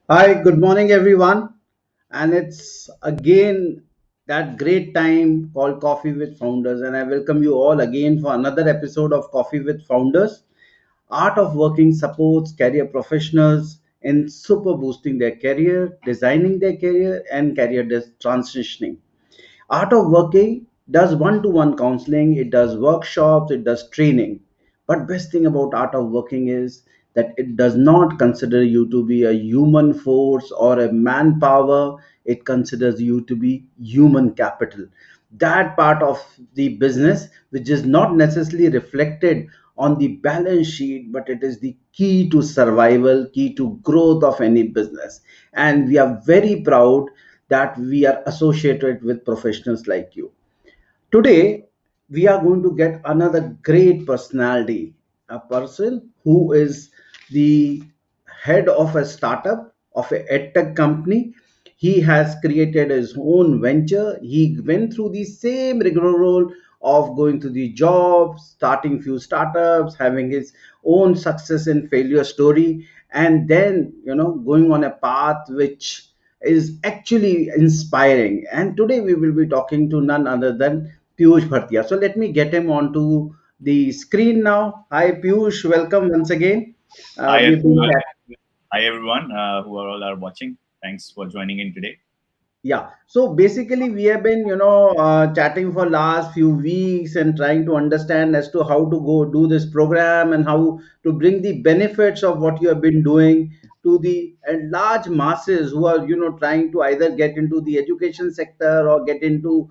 Hi, good morning, everyone. And it's again that great time called Coffee with Founders. And I welcome you all again for another episode of Coffee with Founders. Art of Working supports career professionals in super boosting their career, designing their career, and career transitioning. Art of Working does one-to-one counseling, it does workshops, it does training. But best thing about Art of Working is that it does not consider you to be a human force or a manpower. It considers you to be human capital. That part of the business which is not necessarily reflected on the balance sheet, but it is the key to survival, key to growth of any business. And we are very proud that we are associated with professionals like you. Today, we are going to get another great personality, a person who is the head of a startup, of a edtech company. He has created his own venture. He went through the same rigmarole of going to the job, starting few startups, having his own success and failure story, and then going on a path which is actually inspiring. And today we will be talking to none other than Piyush Bhartiya. So let me get him onto the screen now. Hi, Piyush. Welcome once again. Hi, We've been Atul. chat- Hi, everyone who are all are watching. Thanks for joining in today. Yeah. So basically, we have been, chatting for last few weeks and trying to understand as to how to go do this program and how to bring the benefits of what you have been doing to the large masses who are, trying to either get into the education sector or get into,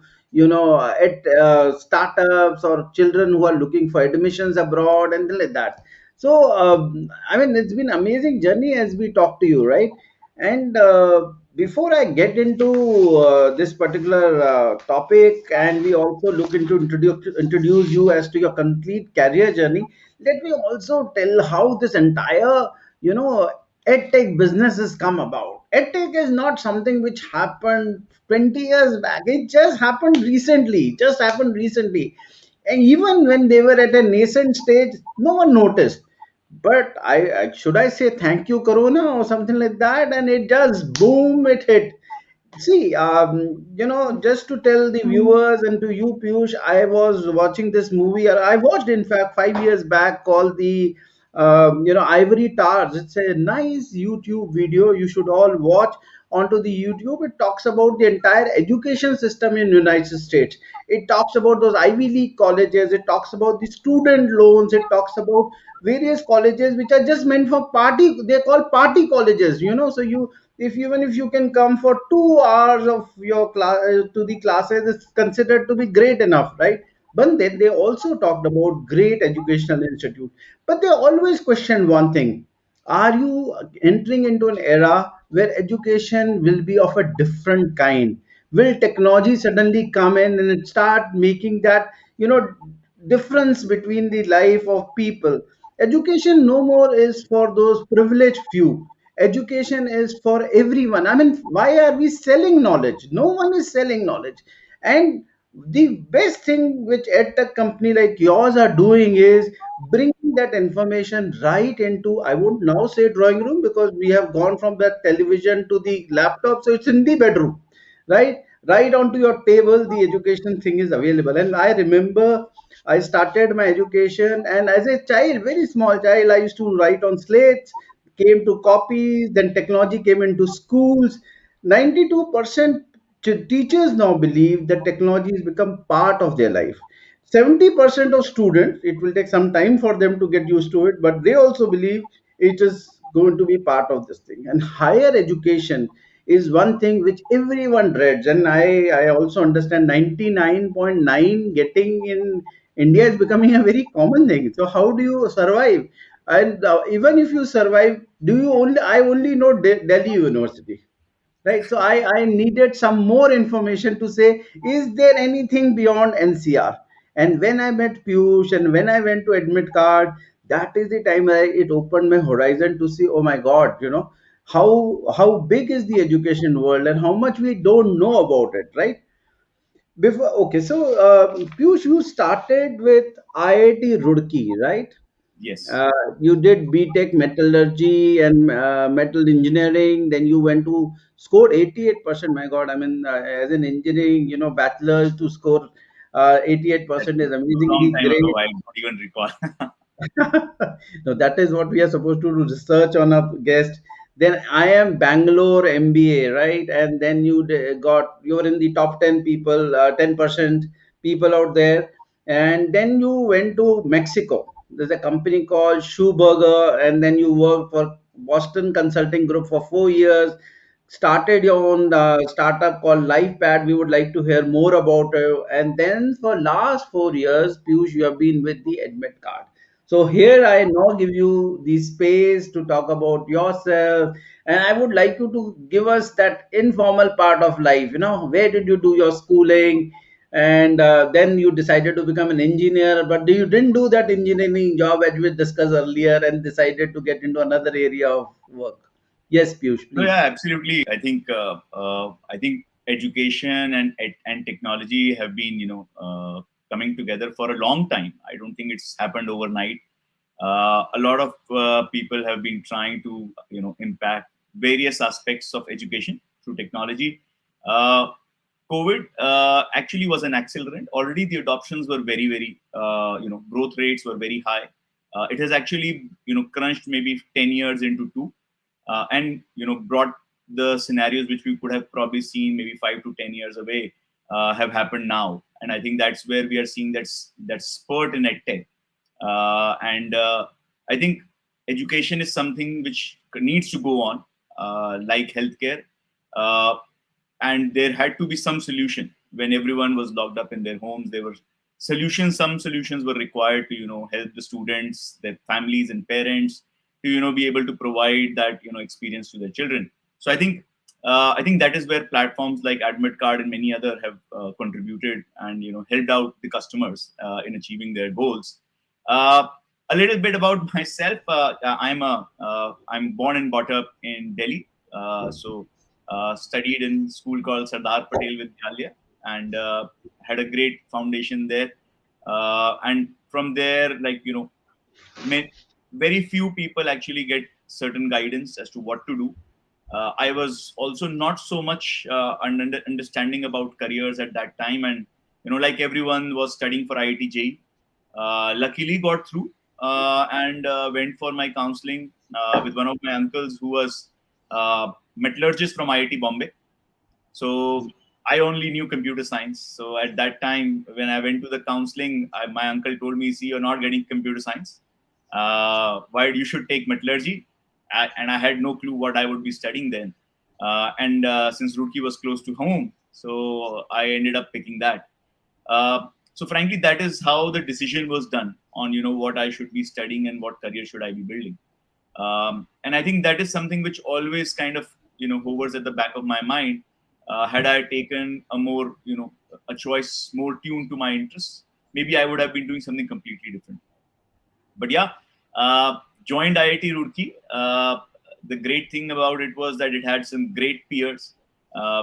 startups or children who are looking for admissions abroad and things like that. So, I mean, it's been amazing journey as we talk to you, right? And before I get into this particular topic, and we also look into introduce you as to your complete career journey, let me also tell how this entire you know edtech business has come about. Edtech is not something which happened 20 years back. It just happened recently, and even when they were at a nascent stage, no one noticed. But I should I say thank you Corona or something like that, and it just boom, it hit. See, just to tell the viewers and to you, Piyush, I was watching this movie, or I watched, in fact, 5 years back, called the, Ivory Towers. It's a nice YouTube video. You should all watch onto the YouTube. It talks about the entire education system in United States. It talks about those Ivy League colleges. It talks about the student loans. It talks about various colleges which are just meant for party. They're called party colleges. So you, if even if you can come for 2 hours of your class to the classes, it's considered to be great enough, right? But then they also talked about great educational institute, but they always questioned one thing: are you entering into an era where education will be of a different kind? Will technology suddenly come in and it start making that difference between the life of people? Education no more is for those privileged few. Education is for everyone. I mean, why are we selling knowledge? No one is selling knowledge. And the best thing which edtech company like yours are doing is bringing that information right into, I won't now say drawing room, because we have gone from that television to the laptop, so it's in the bedroom, right? Right onto your table, the education thing is available. And I remember I started my education, and as a child, very small child, I used to write on slates, came to copies, then technology came into schools. 92% teachers now believe that technology has become part of their life. 70% of students, it will take some time for them to get used to it, but they also believe it is going to be part of this thing. And higher education is one thing which everyone dreads. And I also understand 99.9 getting in India is becoming a very common thing. So how do you survive? And even if you survive, do you only? I only know Delhi University, right? So I needed some more information to say, is there anything beyond NCR? And when I met Piyush and when I went to AdmitKard, that is the time it opened my horizon to see, oh my God, how big is the education world and how much we don't know about it, right? Before, okay, so Piyush, you started with IIT Roorkee, right? Yes. Uh, you did BTech metallurgy and metal engineering. Then you went to scored 88%. My God, I mean, as an engineering, bachelor's to score 88% is It was a long amazingly time ago. great. I don't even recall. No, that is what we are supposed to do research on a guest. Then I am Bangalore MBA, right? And then you're in the top 10 people, 10% people out there. And then you went to Mexico. There's a company called Burger, and then you worked for Boston Consulting Group for 4 years. Started your own startup called LifePad. We would like to hear more about it. And then for last 4 years, Piyush, you have been with the AdmitKard. So here I now give you the space to talk about yourself, and I would like you to give us that informal part of life. Where did you do your schooling, and then you decided to become an engineer, but you didn't do that engineering job as we discussed earlier, and decided to get into another area of work. Yes, Piyush, No, yeah, please. absolutely. I think education and technology have been coming together for a long time. I don't think it's happened overnight. A lot of people have been trying to impact various aspects of education through technology. Uh, COVID actually was an accelerant. Already the adoptions were very growth rates were very high. It has actually crunched maybe 10 years into two, and brought the scenarios which we could have probably seen maybe 5 to 10 years away have happened now. And I think that's where we are seeing that spurt in edtech. And I think education is something which needs to go on, like healthcare. Uh, and there had to be some solution when everyone was locked up in their homes. There were solutions. Some solutions were required to help the students, their families, and parents to be able to provide that experience to their children. So I think that is where platforms like AdmitKard and many other have contributed and helped out the customers in achieving their goals. Uh, a little bit about myself. I'm born and brought up in Delhi. Studied in school called Sardar Patel Vidyalaya, and had a great foundation there. And from there, may, very few people actually get certain guidance as to what to do. I was also not so much understanding about careers at that time, and like everyone was studying for IIT JEE. Luckily, got through and went for my counseling with one of my uncles who was metallurgist from IIT Bombay. So I only knew computer science. So at that time, when I went to the counseling, my uncle told me, "See, you're not getting computer science. Why you should take metallurgy?" And I had no clue what I would be studying then. And since Roorkee was close to home, so I ended up picking that. So frankly, that is how the decision was done on what I should be studying and what career should I be building. And I think that is something which always kind of hovers at the back of my mind. Had I taken a more a choice more tuned to my interests, maybe I would have been doing something completely different. But yeah, joined IIT Roorkee. The great thing about it was that it had some great peers,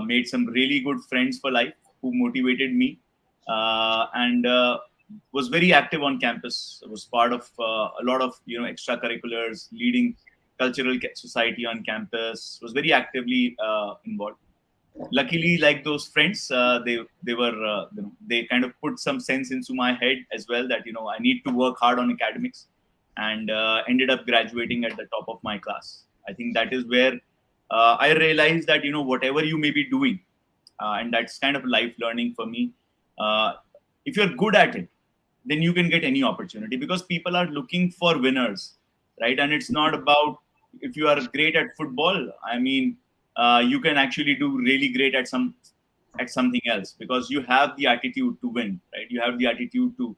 made some really good friends for life who motivated me, and was very active on campus. Was part of a lot of extracurriculars, leading cultural society on campus. Was very actively involved. Luckily, like those friends, they were they kind of put some sense into my head as well that I need to work hard on academics, and ended up graduating at the top of my class. I think that is where I realized that whatever you may be doing, and that's kind of life learning for me. Uh, if you're good at it, then you can get any opportunity because people are looking for winners, right? And it's not about if you are great at football. I mean, you can actually do really great at something else because you have the attitude to win, right? You have the attitude to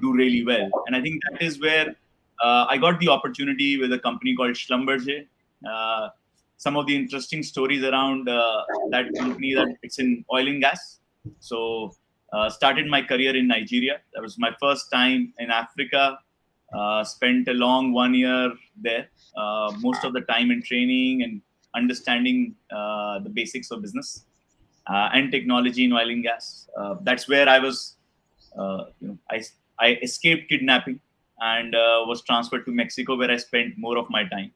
do really well, and I think that is where I got the opportunity with a company called Schlumberger. Uh, some of the interesting stories around that company that it's in oil and gas. So started my career in Nigeria. That was my first time in Africa. Spent a long 1 year there. Most of the time in training and understanding the basics of business and technology in oil and gas. That's where I was. I escaped kidnapping and was transferred to Mexico, where I spent more of my time.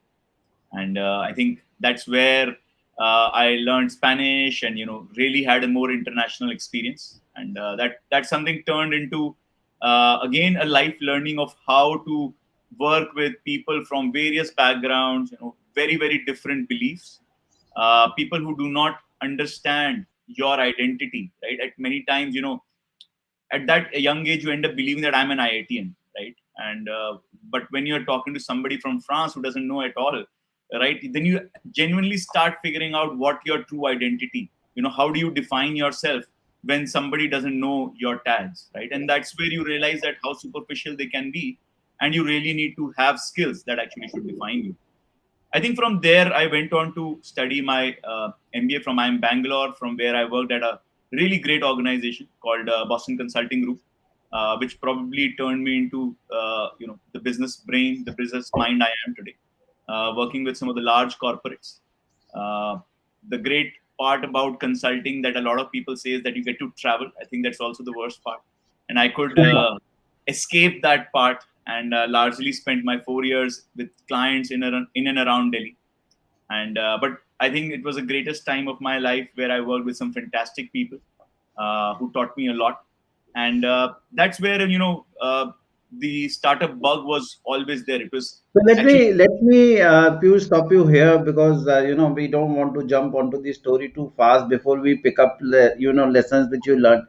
And I think that's where I learned Spanish, and really had a more international experience. And that's something turned into again a life learning of how to work with people from various backgrounds, very very different beliefs, people who do not understand your identity, right? At many times, at that young age you end up believing that I'm an IITian, right? And but when you're talking to somebody from France who doesn't know at all, right, then you genuinely start figuring out what your true identity, how do you define yourself when somebody doesn't know your tags, right? And that's where you realize that how superficial they can be, and you really need to have skills that actually should define you. I think from there, I went on to study my MBA from IIM Bangalore, from where I worked at a really great organization called Boston Consulting Group, which probably turned me into the business brain, the business mind I am today, working with some of the large corporates. Uh, the great part about consulting that a lot of people say is that you get to travel. I think that's also the worst part, and I could escape that part, and largely spent my 4 years with clients in and around Delhi. And but I think it was the greatest time of my life, where I worked with some fantastic people who taught me a lot. And that's where the startup bug was always there. It was So actually, let me Piyush, stop you here, because we don't want to jump onto the story too fast before we pick up lessons which you learned.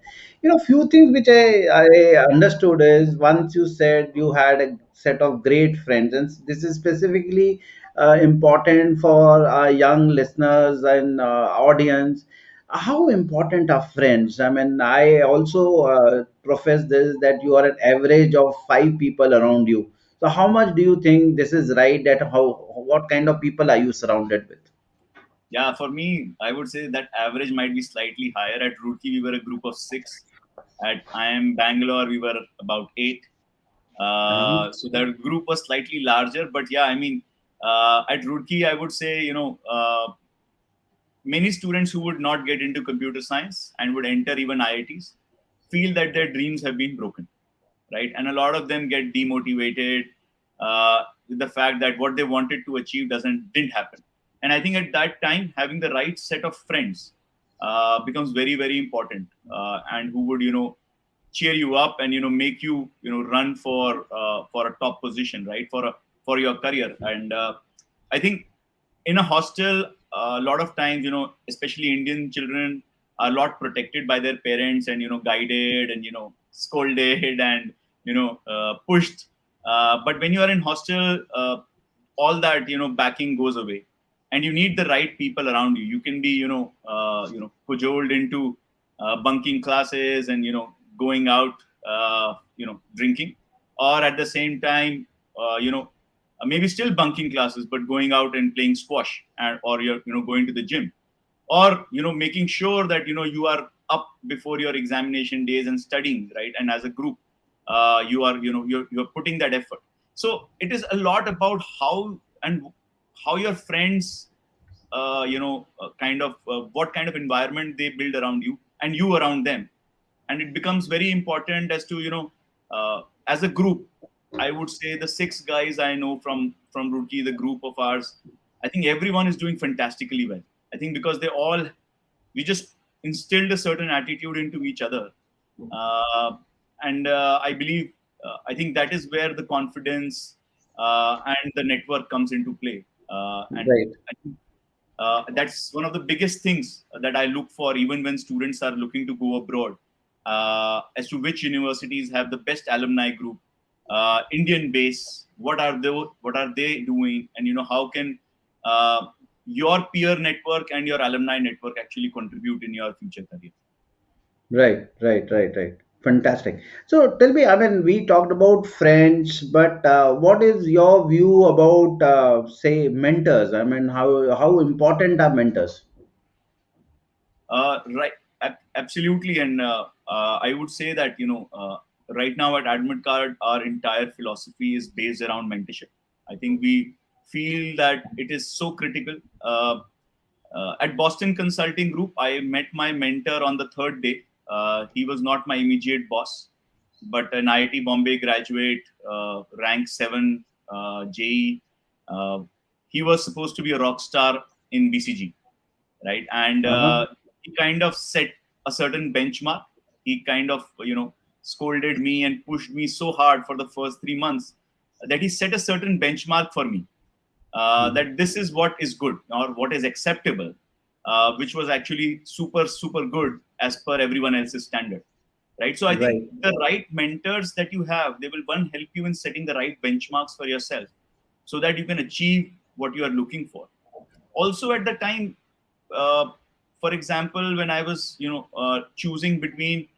Few things which I understood is, once you said you had a set of great friends, and this is specifically important for our young listeners and audience. How important are friends? I mean, I also profess this, that you are an average of five people around you. So how much do you think this is right? That how, what kind of people are you surrounded with? yeah, for me, I would say that average might be slightly higher. At Roorkee, we were a group of six. At IIM Bangalore, we were about eight. Mhm. So that group was slightly larger. But yeah, I mean, at Roorkee, I would say, many students who would not get into computer science and would enter even IITs feel that their dreams have been broken, right? And a lot of them get demotivated with the fact that what they wanted to achieve didn't happen. And I think at that time, having the right set of friends becomes very very important, and who would cheer you up, and make you run for a top position, right? For your career. And I think in a hostel, a lot of times, especially Indian children are a lot protected by their parents, and guided, and scolded, and pushed. But when you are in hostel, all that backing goes away, and you need the right people around you. You can be cajoled into bunking classes, and going out, drinking, or at the same time, maybe still bunking classes, but going out and playing squash, or you're going to the gym, or making sure that you are up before your examination days and studying, right? And as a group, you are you're putting that effort. So it is a lot about how your friends kind of what kind of environment they build around you, and you around them. And it becomes very important as to as a group. I would say the six guys I know from Roorkee, the group of ours, I think everyone is doing fantastically well. I think because we just instilled a certain attitude into each other, uh, and I believe, I think that is where the confidence and the network comes into play. And Right. I think that's one of the biggest things that I look for, even when students are looking to go abroad, as to which universities have the best alumni group, Indian base. What are they doing, and how can uh, your peer network and your alumni network actually contribute in your future career? Right, right, right, right. Fantastic. So tell me, I mean, we talked about friends, but what is your view about, say, mentors? I mean, how important are mentors? Right, absolutely, and I would say that right now at AdmitKard, our entire philosophy is based around mentorship. I think we feel that it is so critical. At Boston Consulting Group, I met my mentor on the third day. He was not my immediate boss, but an IIT Bombay graduate, rank 7, JE. Uh, he was supposed to be a rock star in BCG, right? And Uh-huh. he kind of set a certain benchmark. He kind of, scolded me and pushed me so hard for the first 3 months that he set a certain benchmark for me, Mhm. that this is what is good or what is acceptable, which was actually super, super good as per everyone else's standard. Right. So I think Right. the right mentors that you have, they will one help you in setting the right benchmarks for yourself so that you can achieve what you are looking for. Also at the time, uh, for example, when I was, choosing between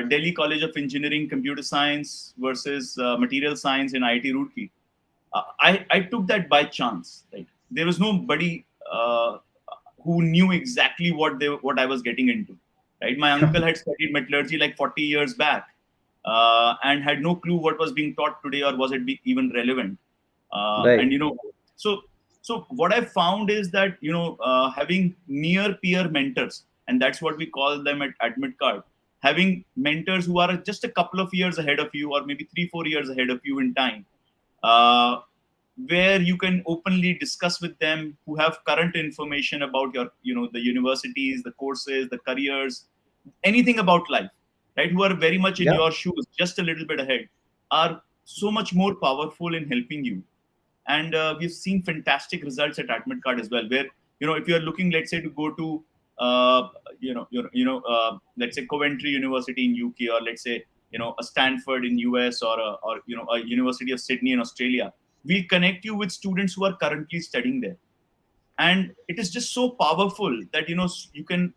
Delhi College of Engineering, Computer Science versus Material Science in IIT Roorkee, I took that by chance. Right, there was nobody who knew exactly what I was getting into. Right, my uncle had studied metallurgy like 40 years back, and had no clue what was being taught today or was it even relevant. And Right. so what I found is that having near peer mentors, and that's what we call them at AdmitKard, having mentors who are just a couple of years ahead of you or maybe 3-4 years ahead of you in time, uh, where you can openly discuss with them, who have current information about your the universities, the courses, the careers, anything about life, right, who are very much in Yeah. your shoes, just a little bit ahead, are so much more powerful in helping you. And we've seen fantastic results at AdmitKard as well, where if you're looking, let's say, to go to let's say Coventry University in UK, or let's say a Stanford in US, or a University of Sydney in Australia, we'll connect you with students who are currently studying there. And it is just so powerful that you can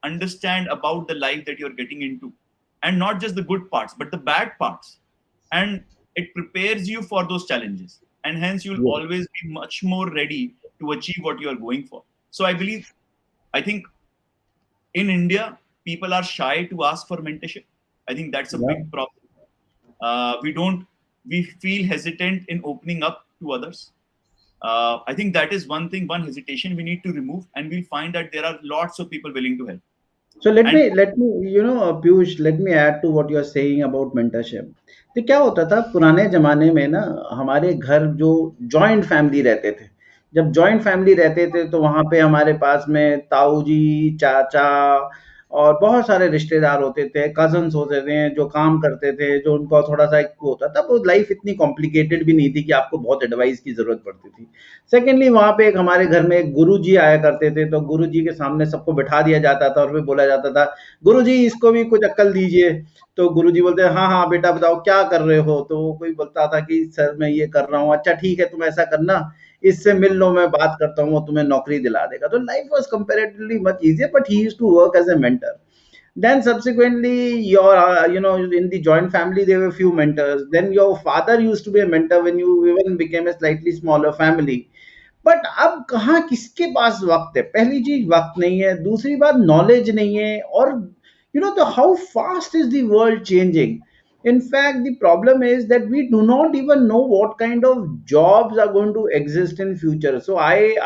understand about the life that you're getting into, and not just the good parts but the bad parts. And it prepares you for those challenges, and hence you'll Yes. always be much more ready to achieve what you are going for. So I think in India, people are shy to ask for mentorship. I think that's a Yeah. big problem. We feel hesitant in opening up to others. I think that is one thing, one hesitation we need to remove, and we'll find that there are lots of people willing to help. So let And me let me Piyush, let me add to what you are saying about mentorship. तो क्या होता था पुराने जमाने में ना, हमारे घर जो जॉइंट फैमिली रहते थे, जब जॉइंट फैमिली रहते थे तो वहाँ पे हमारे पास में ताऊ जी, चाचा और बहुत सारे रिश्तेदार होते थे, कजन्स होते थे जो काम करते थे, जो उनका थोड़ा सा एक वो होता था। वो लाइफ इतनी कॉम्प्लिकेटेड भी नहीं थी कि आपको बहुत एडवाइस की जरूरत पड़ती थी। सेकेंडली वहाँ पे एक हमारे घर में एक गुरुजी आया करते थे, तो गुरुजी के सामने सबको बिठा दिया जाता था और फिर बोला जाता था, गुरुजी इसको भी कुछ अक्ल दीजिए। तो गुरुजी बोलते हैं, हाँ हाँ बेटा बताओ क्या कर रहे हो। तो वो कोई बोलता था कि सर मैं ये कर रहा हूँ। अच्छा ठीक है, तुम ऐसा करना, इससे मिल लो, मैं बात करता हूँ, वो तुम्हें नौकरी दिला देगा। तो life was comparatively much easier, but he used to work as a mentor. Then subsequently your in the joint family there were few mentors. Then your father used to be a mentor when you even became a slightly smaller family. But अब कहाँ किसके पास वक्त है? पहली चीज वक्त नहीं है, दूसरी बात नॉलेज नहीं है, और तो how fast is the world changing. In fact, the problem is that we do not even know what kind of jobs are going to exist in future. So I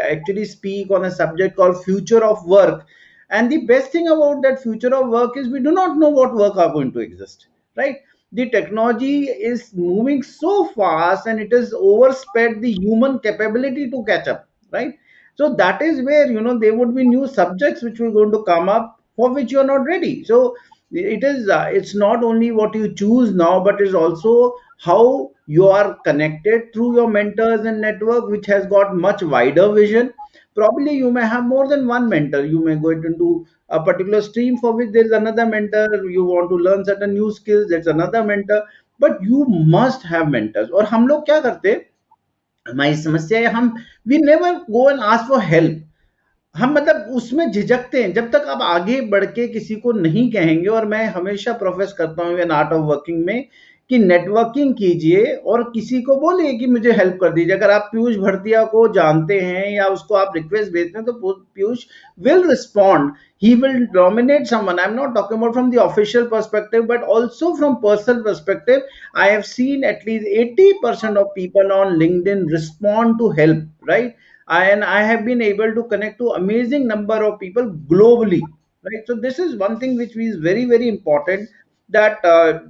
actually speak on a subject called future of work, and the best thing about that future of work is we do not know what work are going to exist, right? The technology is moving so fast and it has oversped the human capability to catch up, right? So that is where there would be new subjects which will going to come up for which you are not ready. So it's not only what you choose now, but it's also how you are connected through your mentors and network, which has got much wider vision. Probably you may have more than one mentor. You may go into a particular stream for which there is another mentor. You want to learn certain new skills, there's another mentor. But you must have mentors. और हम लोग क्या करते हैं, हमारी समस्या है, हम we never go and ask for help. हम मतलब उसमें झिझकते हैं जब तक आप आगे बढ़ के किसी को नहीं कहेंगे। और मैं हमेशा प्रोफेस करता हूँ इन आर्ट ऑफ वर्किंग में कि नेटवर्किंग कीजिए और किसी को बोलिए कि मुझे हेल्प कर दीजिए। अगर आप पीयूष भड़तिया को जानते हैं या उसको आप रिक्वेस्ट भेजते हैं, तो Piyush will respond. He will nominate someone. I'm not talking about from the official perspective, but also from personal perspective. I have seen at least 80% of people on LinkedIn respond to help, right? And I have been able to connect to amazing number of people globally, right? So this is one thing which is very very important. that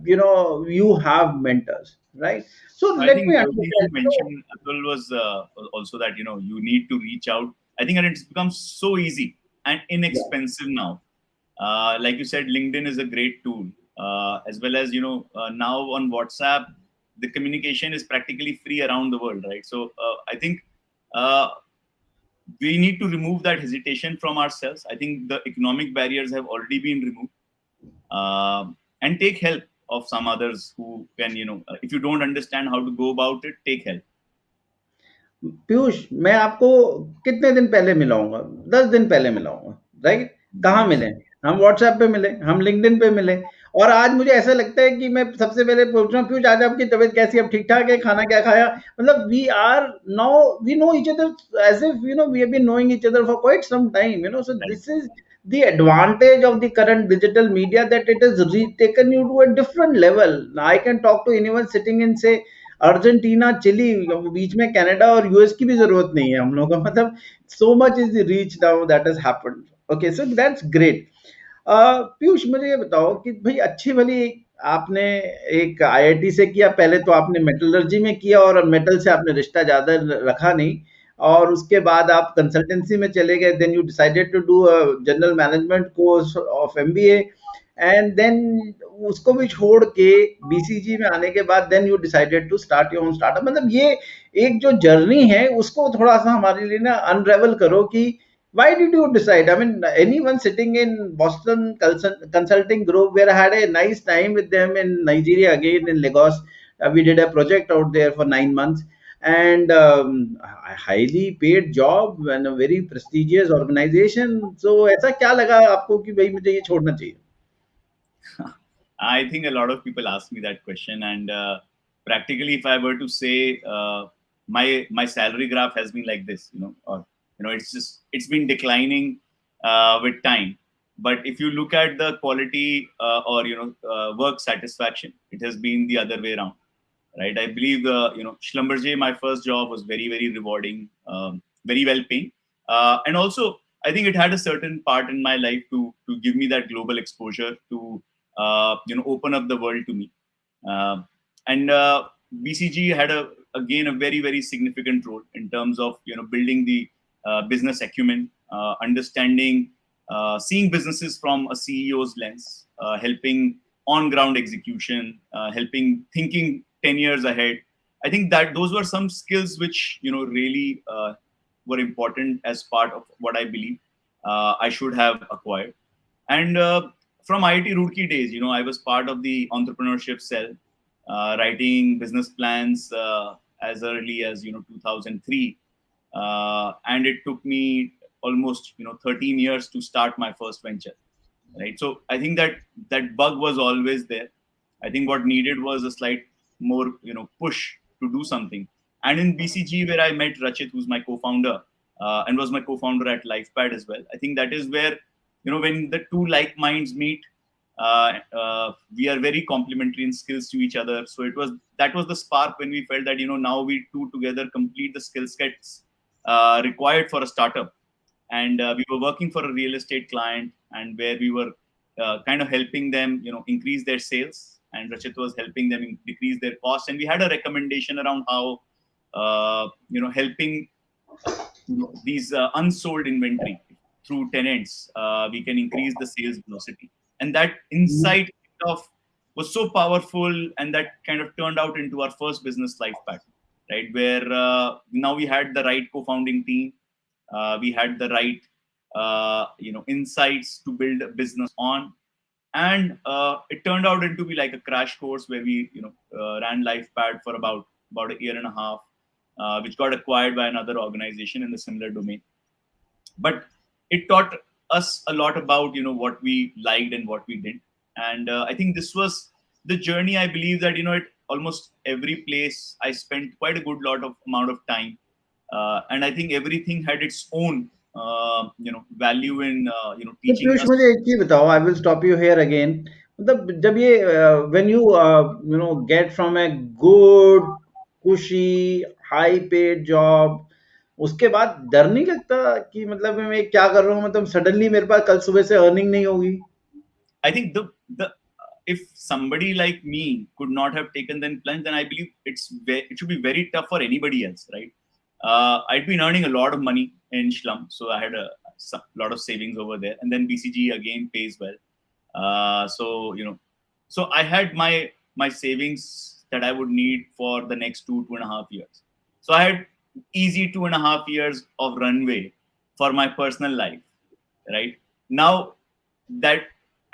you have mentors, right? So I let me think the thing you understand. So mentioned, Atul, was also that you need to reach out. I think, and it's become so easy and yeah, inexpensive now. Like you said, LinkedIn is a great tool, as well as now on WhatsApp, the communication is practically free around the world, right? So I think uh, we need to remove that hesitation from ourselves. I think the economic barriers have already been removed, and take help of some others who can, if you don't understand how to go about it, take help. Piyush, मैं आपको कितने दिन पहले मिलाऊंगा? 10 दिन पहले मिलाऊंगा, right? कहाँ Yes, मिले? हम व्हाट्सएप पे मिले, हम लिंक्डइन पे मिले, और आज मुझे ऐसा लगता है कि मैं सबसे पहले पूछ रहा हूँ, पीयूष आज आपकी तबीयत कैसी है? अब ठीक ठाक है? खाना क्या खाया? मतलब we are now, we know each other as if we have been knowing each other for quite some time, so right. This is the advantage of the current digital media, that it has taken you to a different level. I can talk to anyone sitting in, say, Argentina, Chile, बीच में Canada और US की भी जरूरत नहीं है हम लोगों को, मतलब so much is the reach now that has happened. Okay, so that's great. Piyush, मुझे ये बताओ कि भाई अच्छी भली आपने एक आईआईटी से किया, पहले तो आपने मेटलर्जी में किया और मेटल से आपने रिश्ता ज्यादा रखा नहीं, और उसके बाद आप कंसल्टेंसी में चले गए, then you decided to do a general management course of MBA, and then उसको भी छोड़ के बीसीजी में आने के बाद then you decided to start your own startup. मतलब ये एक जो जर्नी है उसको थोड़ा सा हमारे लिए ना अनरेवल करो कि why did you decide? I mean, anyone sitting in Boston Consulting Group, where I had a nice time with them in Nigeria, again in Lagos. We did a project out there for 9 months, and a highly paid job and a very prestigious organization. So ऐसा क्या लगा आपको कि भाई मुझे ये छोड़ना चाहिए? I think a lot of people ask me that question, and practically, if I were to say, my salary graph has been like this, or it's been declining with time. But if you look at the quality or work satisfaction, it has been the other way around, right? I believe Schlumberger, my first job was very very rewarding, very well paying, and also I think it had a certain part in my life to give me that global exposure to open up the world to me. Uh, and BCG had again a very very significant role in terms of building the business acumen, understanding, seeing businesses from a CEO's lens, helping on ground execution, helping thinking 10 years ahead. I think that those were some skills which really were important as part of what I believe I should have acquired. And from IIT Roorkee days, I was part of the entrepreneurship cell, writing business plans as early as 2003, and it took me almost 13 years to start my first venture. Right, so I think that bug was always there. I think what needed was a slight more push to do something. And in BCG, where I met Rachit, who's my co-founder, and was my co-founder at LifePad as well. I think that is where when the two like minds meet, we are very complementary in skills to each other. So that was the spark when we felt that now we two together complete the skill sets required for a startup. And we were working for a real estate client, and where we were kind of helping them increase their sales, and Rachit was helping them decrease their costs. And we had a recommendation around how helping these unsold inventory through tenants, we can increase the sales velocity. And that insight of was so powerful, and that kind of turned out into our first business, LifePad, right? Where now we had the right co-founding team, we had the right insights to build a business on, and it turned out into be like a crash course where we ran LifePad for about a year and a half, which got acquired by another organization in the similar domain. But it taught us a lot about what we liked and what we didn't. And I think this was the journey. I believe that it almost every place I spent quite a good lot of amount of time, and I think everything had its own value in तो teaching Piyush, us. मुझे एक चीज बताओ, I will stop you here again. मतलब जब ये when you get from a good कुशी high paid job, उसके बाद डर नहीं लगता कि मतलब मैं क्या कर रहा हूँ, मतलब सडनली मेरे पास कल सुबह से अर्निंग नहीं होगी? I think the if somebody like me could not have taken that plunge, then I believe it should be very tough for anybody else, right? I'd been earning a lot of money in Shlum, so I had a lot of savings over there, and then BCG again pays well. So so I had my savings that I would need for the next 2.5 years. So I had easy 2.5 years of runway for my personal life, right? Now that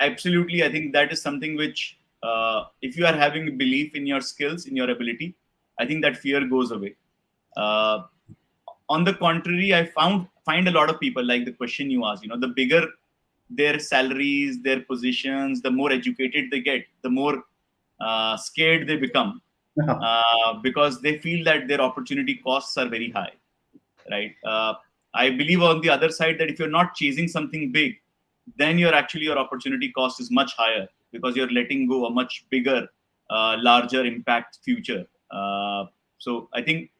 absolutely, I think that is something which, if you are having a belief in your skills, in your ability, I think that fear goes away. Uh, on the contrary, I find a lot of people, like the question you asked, the bigger their salaries, their positions, the more educated they get, the more scared they become, because they feel that their opportunity costs are very high, right? I believe on the other side that if you're not chasing something big, then your opportunity cost is much higher, because you're letting go a much bigger, larger impact future. So I think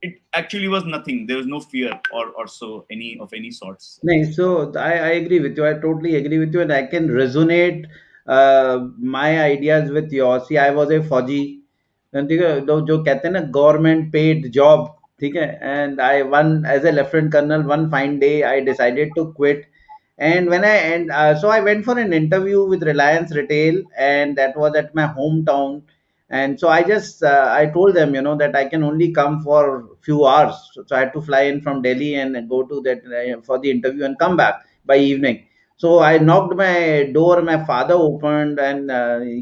it actually was nothing. There was no fear or so any sorts. No, so I agree with you. I totally agree with you, and I can resonate my ideas with yours. See, I was a फौजी, ठीक है, जो कहते हैं ना government paid job, ठीक है, and I one as a lieutenant colonel, one fine day I decided to quit. And when I and so I went for an interview with Reliance Retail, and that was at my hometown. And so I just I told them, that I can only come for few hours. So I had to fly in from Delhi and go to that for the interview and come back by evening. So I knocked my door, my father opened, and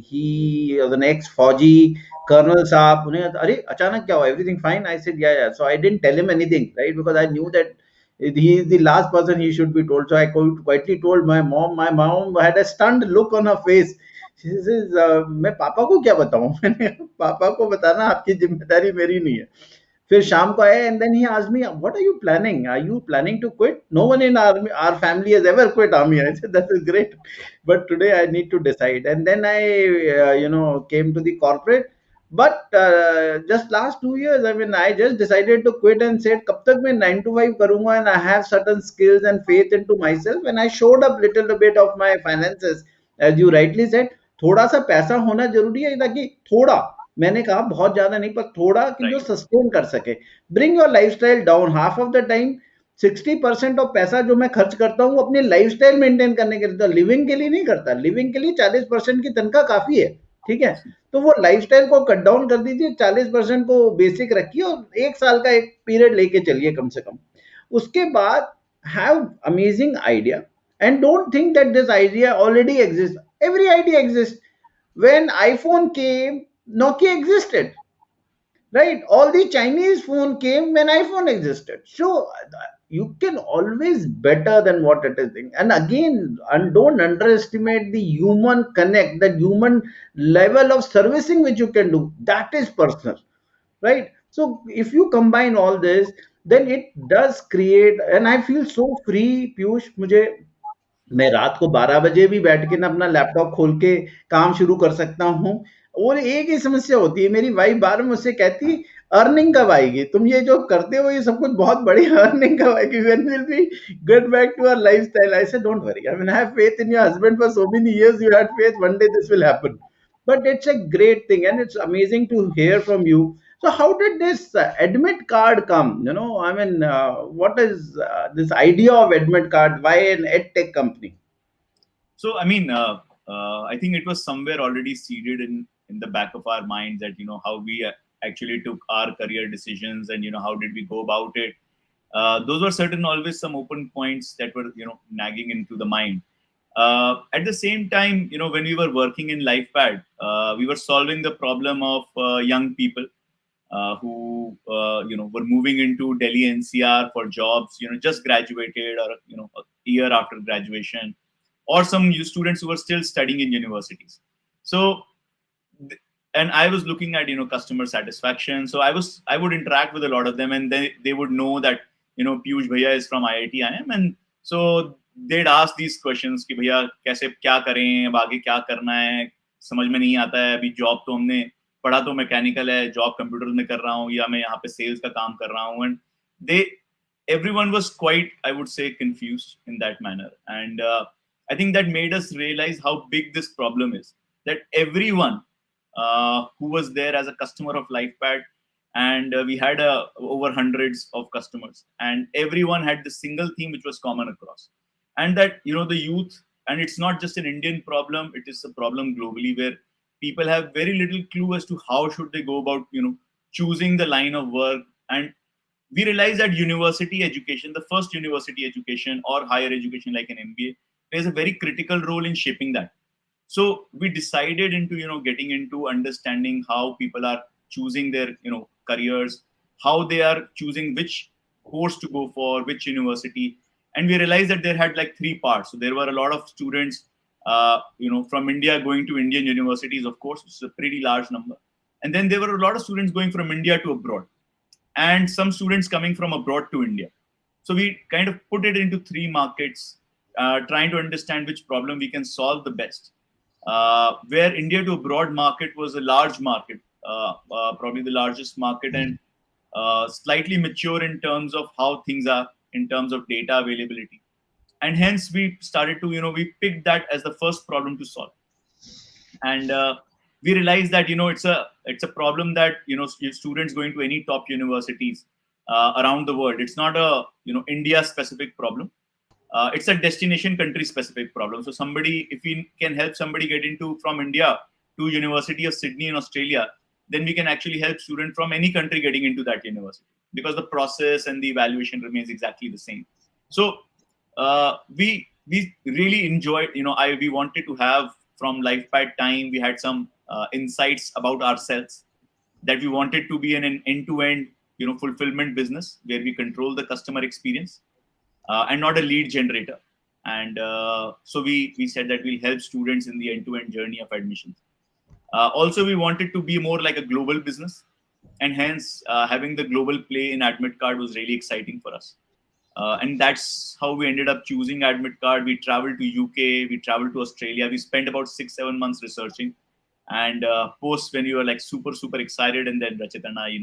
he was an ex Fauji colonel saab. उन्हें अरे अचानक क्या हुआ, everything fine? I said yeah, yeah. So I didn't tell him anything, right, because I knew that he is the last person he should be told. So I quietly told my mom. My mom had a stunned look on her face. She says, मैं पापा को क्या बताऊं? मैंने कहा, पापा को बताना आपकी जिम्मेदारी मेरी नहीं है. फिर शाम को आया, and then he asked me, what are you planning? Are you planning to quit? No one in our family has ever quit army. I said, that is great, but today I need to decide. And then I came to the corporate. But just last 2 years, I mean, I just decided to quit and said, कब तक मैं 9 to 5 करूंगा, and I have certain skills and faith into myself, and I showed up little bit of my finances, as you rightly said. थोड़ा सा पैसा होना जरूरी है, ताकि थोड़ा, मैंने कहा बहुत ज्यादा नहीं, पर थोड़ा कि जो Right. सस्टेन कर सके. Bring your lifestyle down half of the time. 60% of पैसा जो मैं खर्च करता हूँ अपनी लाइफस्टाइल मेंटेन करने के लिए, तो लिविंग के लिए नहीं करता. लिविंग के लिए 40% की तनख्वाह काफी है, ठीक है. तो वो लाइफस्टाइल को कट डाउन कर दीजिए, 40% को बेसिक रखिए, और 1 साल का एक पीरियड लेके चलिए कम से कम. उसके बाद have amazing idea, and don't think that this idea already exists. Every idea exists. When iPhone came, Nokia existed, right? All the Chinese phone came when iPhone existed. So you can always better than what it is. And again, and don't underestimate the human connect, that human level of servicing which you can do. That is personal, right? So if you combine all this, then it does create, and I feel so free, Piyush. मुझे, मैं रात को 12 बजे भी बैठ के ना अपना लैपटॉप खोल के काम शुरू कर सकता हूँ. और एक ही समस्या होती है, मेरी वाइफ बार में मुझसे कहती, अर्निंग कब आएगी, तुम ये जो करते हो ये सब कुछ बहुत बड़ी अर्निंग कब आएगी, when will be get back to our lifestyle. I say don't worry, I mean I have faith in your husband for so many years. You had faith, one day this will happen. But it's a great thing, and it's amazing to hear from you. So how did this AdmitKard come? I mean, what is this idea of AdmitKard? Why an EdTech company? So I mean, I think it was somewhere already seeded in the back of our minds that how we actually took our career decisions, and how did we go about it. Those were certain always some open points that were nagging into the mind. At the same time, when we were working in LifePad, we were solving the problem of young people who were moving into Delhi NCR for jobs, just graduated, or a year after graduation, or some students who were still studying in universities. So, and I was looking at customer satisfaction. So I would interact with a lot of them, and they would know that Piyush Bhartiya is from IIT IM, and so they'd ask these questions कि भैया कैसे क्या करें, अब आगे क्या करना है, समझ में नहीं आता है, अभी जॉब तो हमने पढ़ा तो मैकेनिकल है, जॉब कंप्यूटर में कर रहा हूँ, या मैं यहाँ पे सेल्स का काम कर रहा हूँ. And they everyone was quite, I would say, confused in that manner. And I think that made us realize how big this problem is. that everyone who was there as a customer of LifePad, and we had over hundreds of customers, and everyone had the single theme which was common across, and that the youth, and it's not just an Indian problem, it is a problem globally, where people have very little clue as to how should they go about choosing the line of work. And we realized that university education, the first university education or higher education like an MBA, plays a very critical role in shaping that. So we decided into getting into understanding how people are choosing their careers, how they are choosing which course to go for, which university. And we realized that there had like three parts. So there were a lot of students from India going to Indian universities, of course, which is a pretty large number. And then there were a lot of students going from India to abroad, and some students coming from abroad to India. So we kind of put it into three markets, trying to understand which problem we can solve the best. Where India to abroad market was a large market, probably the largest market, and slightly mature in terms of how things are in terms of data availability. And hence we started to, we picked that as the first problem to solve. And we realized that it's a problem that students going to any top universities around the world, it's not a India specific problem. It's a destination country specific problem. So somebody, if we can help somebody get into from India to University of Sydney in Australia, then we can actually help student from any country getting into that university, because the process and the evaluation remains exactly the same. So we really enjoyed, we wanted to have from LifePad time, we had some insights about ourselves, that we wanted to be an end-to-end fulfillment business where we control the customer experience, and not a lead generator. And so we said that we'll help students in the end-to-end journey of admissions. Also, we wanted to be more like a global business, and hence having the global play in AdmitKard was really exciting for us. And that's how we ended up choosing AdmitKard. We traveled to UK, we traveled to Australia. We spent about 6-7 months researching, and post when we were like super excited, and then Rachit and I,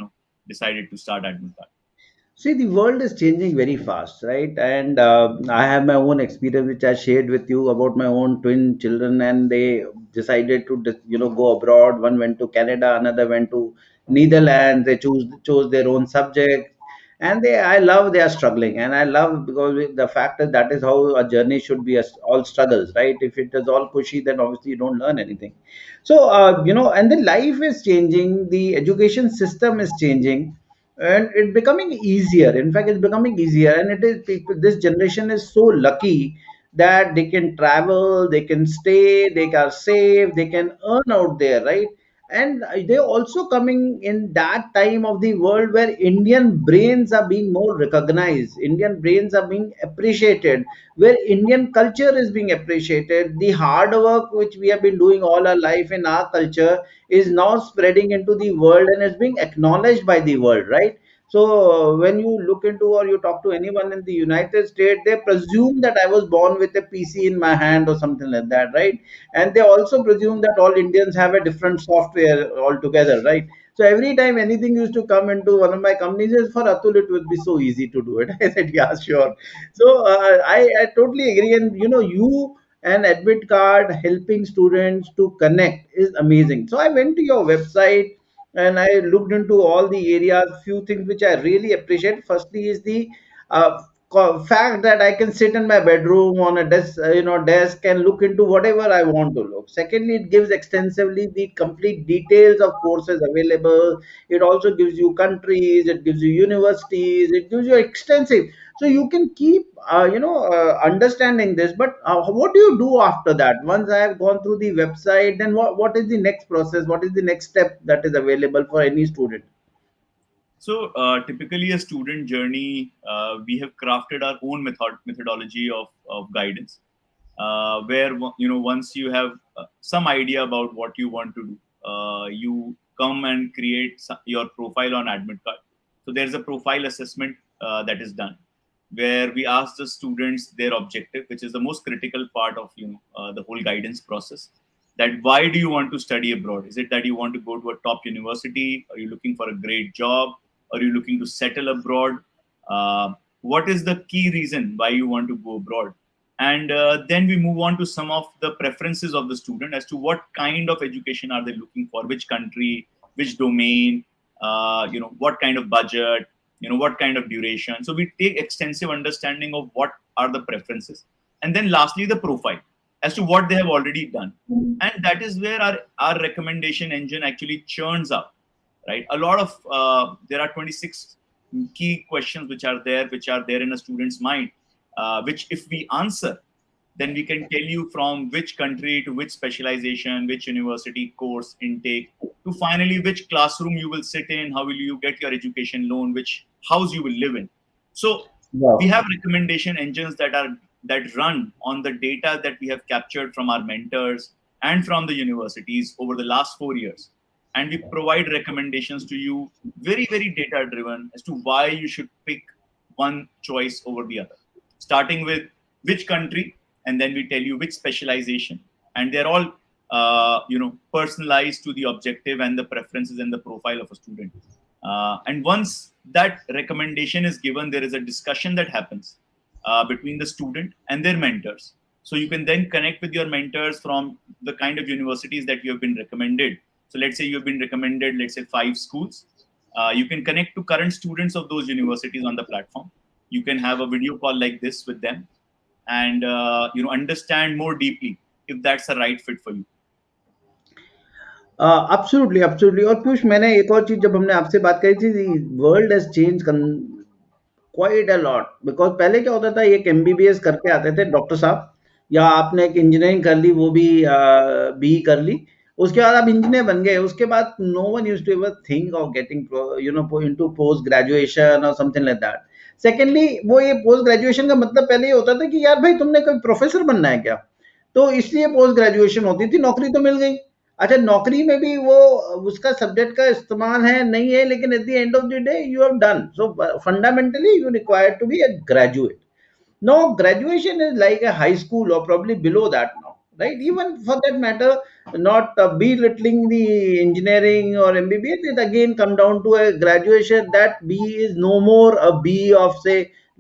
decided to start AdmitKard. See, the world is changing very fast, right? And I have my own experience, which I shared with you about my own twin children, and they decided to, go abroad. One went to Canada, another went to Netherlands. They chose their own subject, and I love they are struggling, and I love because the fact that is how a journey should be, all struggles, right? If it is all pushy, then obviously you don't learn anything. So, and the life is changing, the education system is changing, and it's becoming easier. In fact, it's becoming easier, and it is people, this generation is so lucky that they can travel, they can stay, they are safe, they can earn out there, right? And they're also coming in that time of the world where Indian brains are being more recognized, Indian brains are being appreciated, where Indian culture is being appreciated. The hard work which we have been doing all our life in our culture is now spreading into the world and is being acknowledged by the world, right? So when you look into or you talk to anyone in the United States, they presume that I was born with a PC in my hand or something like that, right? And they also presume that all Indians have a different software altogether, right? So every time anything used to come into one of my companies, is for Atul, it would be so easy to do it. I said, yeah, sure. So I totally agree. And you and AdmitKard helping students to connect is amazing. So I went to your website and I looked into all the areas. Few things which I really appreciate. Firstly, is the fact that I can sit in my bedroom on a desk and look into whatever I want to look. Secondly, it gives extensively the complete details of courses available. It also gives you countries, it gives you universities, it gives you extensive. So you can keep, understanding this. But what do you do after that? Once I have gone through the website, then what is the next process? What is the next step that is available for any student? So typically a student journey, we have crafted our own methodology of guidance, where once you have some idea about what you want to do, you come and create your profile on AdmitKard. So there's a profile assessment that is done, where we ask the students their objective, which is the most critical part of the whole guidance process. That why do you want to study abroad? Is it that you want to go to a top university? Are you looking for a great job? Are you looking to settle abroad? What is the key reason why you want to go abroad? And then we move on to some of the preferences of the student as to what kind of education are they looking for, which country, which domain, what kind of budget, what kind of duration. So we take extensive understanding of what are the preferences, and then lastly the profile as to what they have already done. And that is where our recommendation engine actually churns up, right? A lot of there are 26 key questions which are there in a student's mind, which if we answer, then we can tell you from which country to which specialization, which university course intake, to finally which classroom you will sit in, how will you get your education loan, which house you will live in. So we Wow. have recommendation engines that run on the data that we have captured from our mentors and from the universities over the last 4 years, and we provide recommendations to you, very very data driven, as to why you should pick one choice over the other, starting with which country, and then we tell you which specialization, and they're all personalized to the objective and the preferences and the profile of a student. And once that recommendation is given, there is a discussion that happens between the student and their mentors. So you can then connect with your mentors from the kind of universities that you have been recommended. So let's say you have been recommended, let's say 5 schools. You can connect to current students of those universities on the platform. You can have a video call like this with them, and understand more deeply if that's the right fit for you. Absolutely absolutely. और पीयूष, मैंने एक और चीज जब हमने आपसे बात करी थी, world has change quite a lot. Because पहले क्या होता था, एक एमबीबीएस करके आते थे डॉक्टर साहब, या आपने एक इंजीनियरिंग कर ली, वो भी बी कर ली, उसके बाद आप इंजीनियर बन गए, उसके बाद no one used to ever think of getting into post graduation और समथिंग लाइक दैट। सेकेंडली, वो ये पोस्ट ग्रेजुएशन का मतलब पहले ये होता था कि यार भाई तुमने कोई प्रोफेसर बनना है क्या, तो इसलिए पोस्ट ग्रेजुएशन होती थी, नौकरी तो मिल गई। अच्छा, नौकरी में भी वो उसका सब्जेक्ट का इस्तेमाल है नहीं है, लेकिन at the end of the day you have done, so fundamentally you require to be a graduate. Now graduation is like a high school or probably below that now, right? Even for that matter, not belittling the engineering or mbbs, it again come down to a graduation. That B is no more a B of say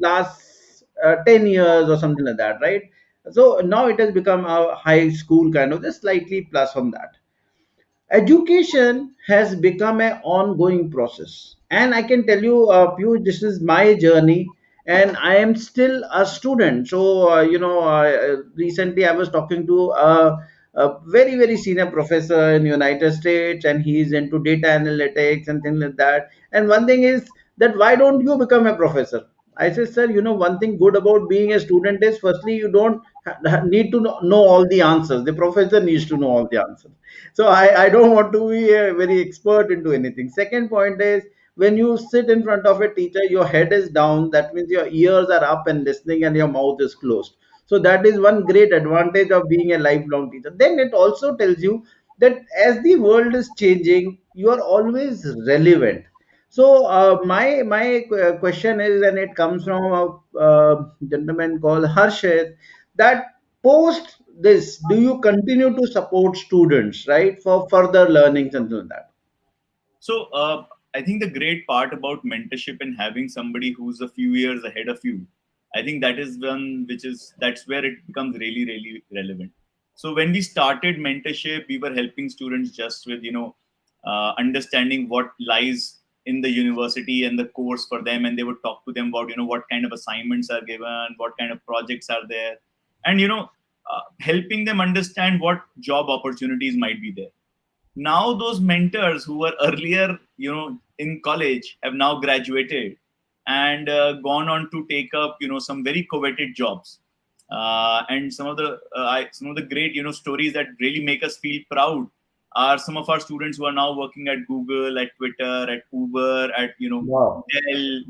last 10 years or something like that, right? So now it has become a high school kind of, just slightly plus on that. Education has become an ongoing process, and I can tell you, Piyush, this is my journey, and I am still a student. So recently I was talking to a very very senior professor in United States, and he is into data analytics and things like that. And one thing is that, why don't you become a professor? I said, sir, one thing good about being a student is, firstly, you don't need to know all the answers. The professor needs to know all the answers. So I don't want to be a very expert into anything. Second point is, when you sit in front of a teacher, your head is down. That means your ears are up and listening, and your mouth is closed. So that is one great advantage of being a lifelong teacher. Then it also tells you that as the world is changing, you are always relevant. So my question is, and it comes from a gentleman called Harshit, that post this, do you continue to support students, right, for further learning, something like that? So I think the great part about mentorship and having somebody who's a few years ahead of you, I think that is one which is that's where it becomes really really relevant. So when we started mentorship, we were helping students just with understanding what lies in the university and the course for them, and they would talk to them about what kind of assignments are given, what kind of projects are there, and helping them understand what job opportunities might be there. Now those mentors who were earlier in college have now graduated and gone on to take up some very coveted jobs, and some of the great stories that really make us feel proud are some of our students who are now working at Google, at Twitter, at Uber, at Wow. Dell,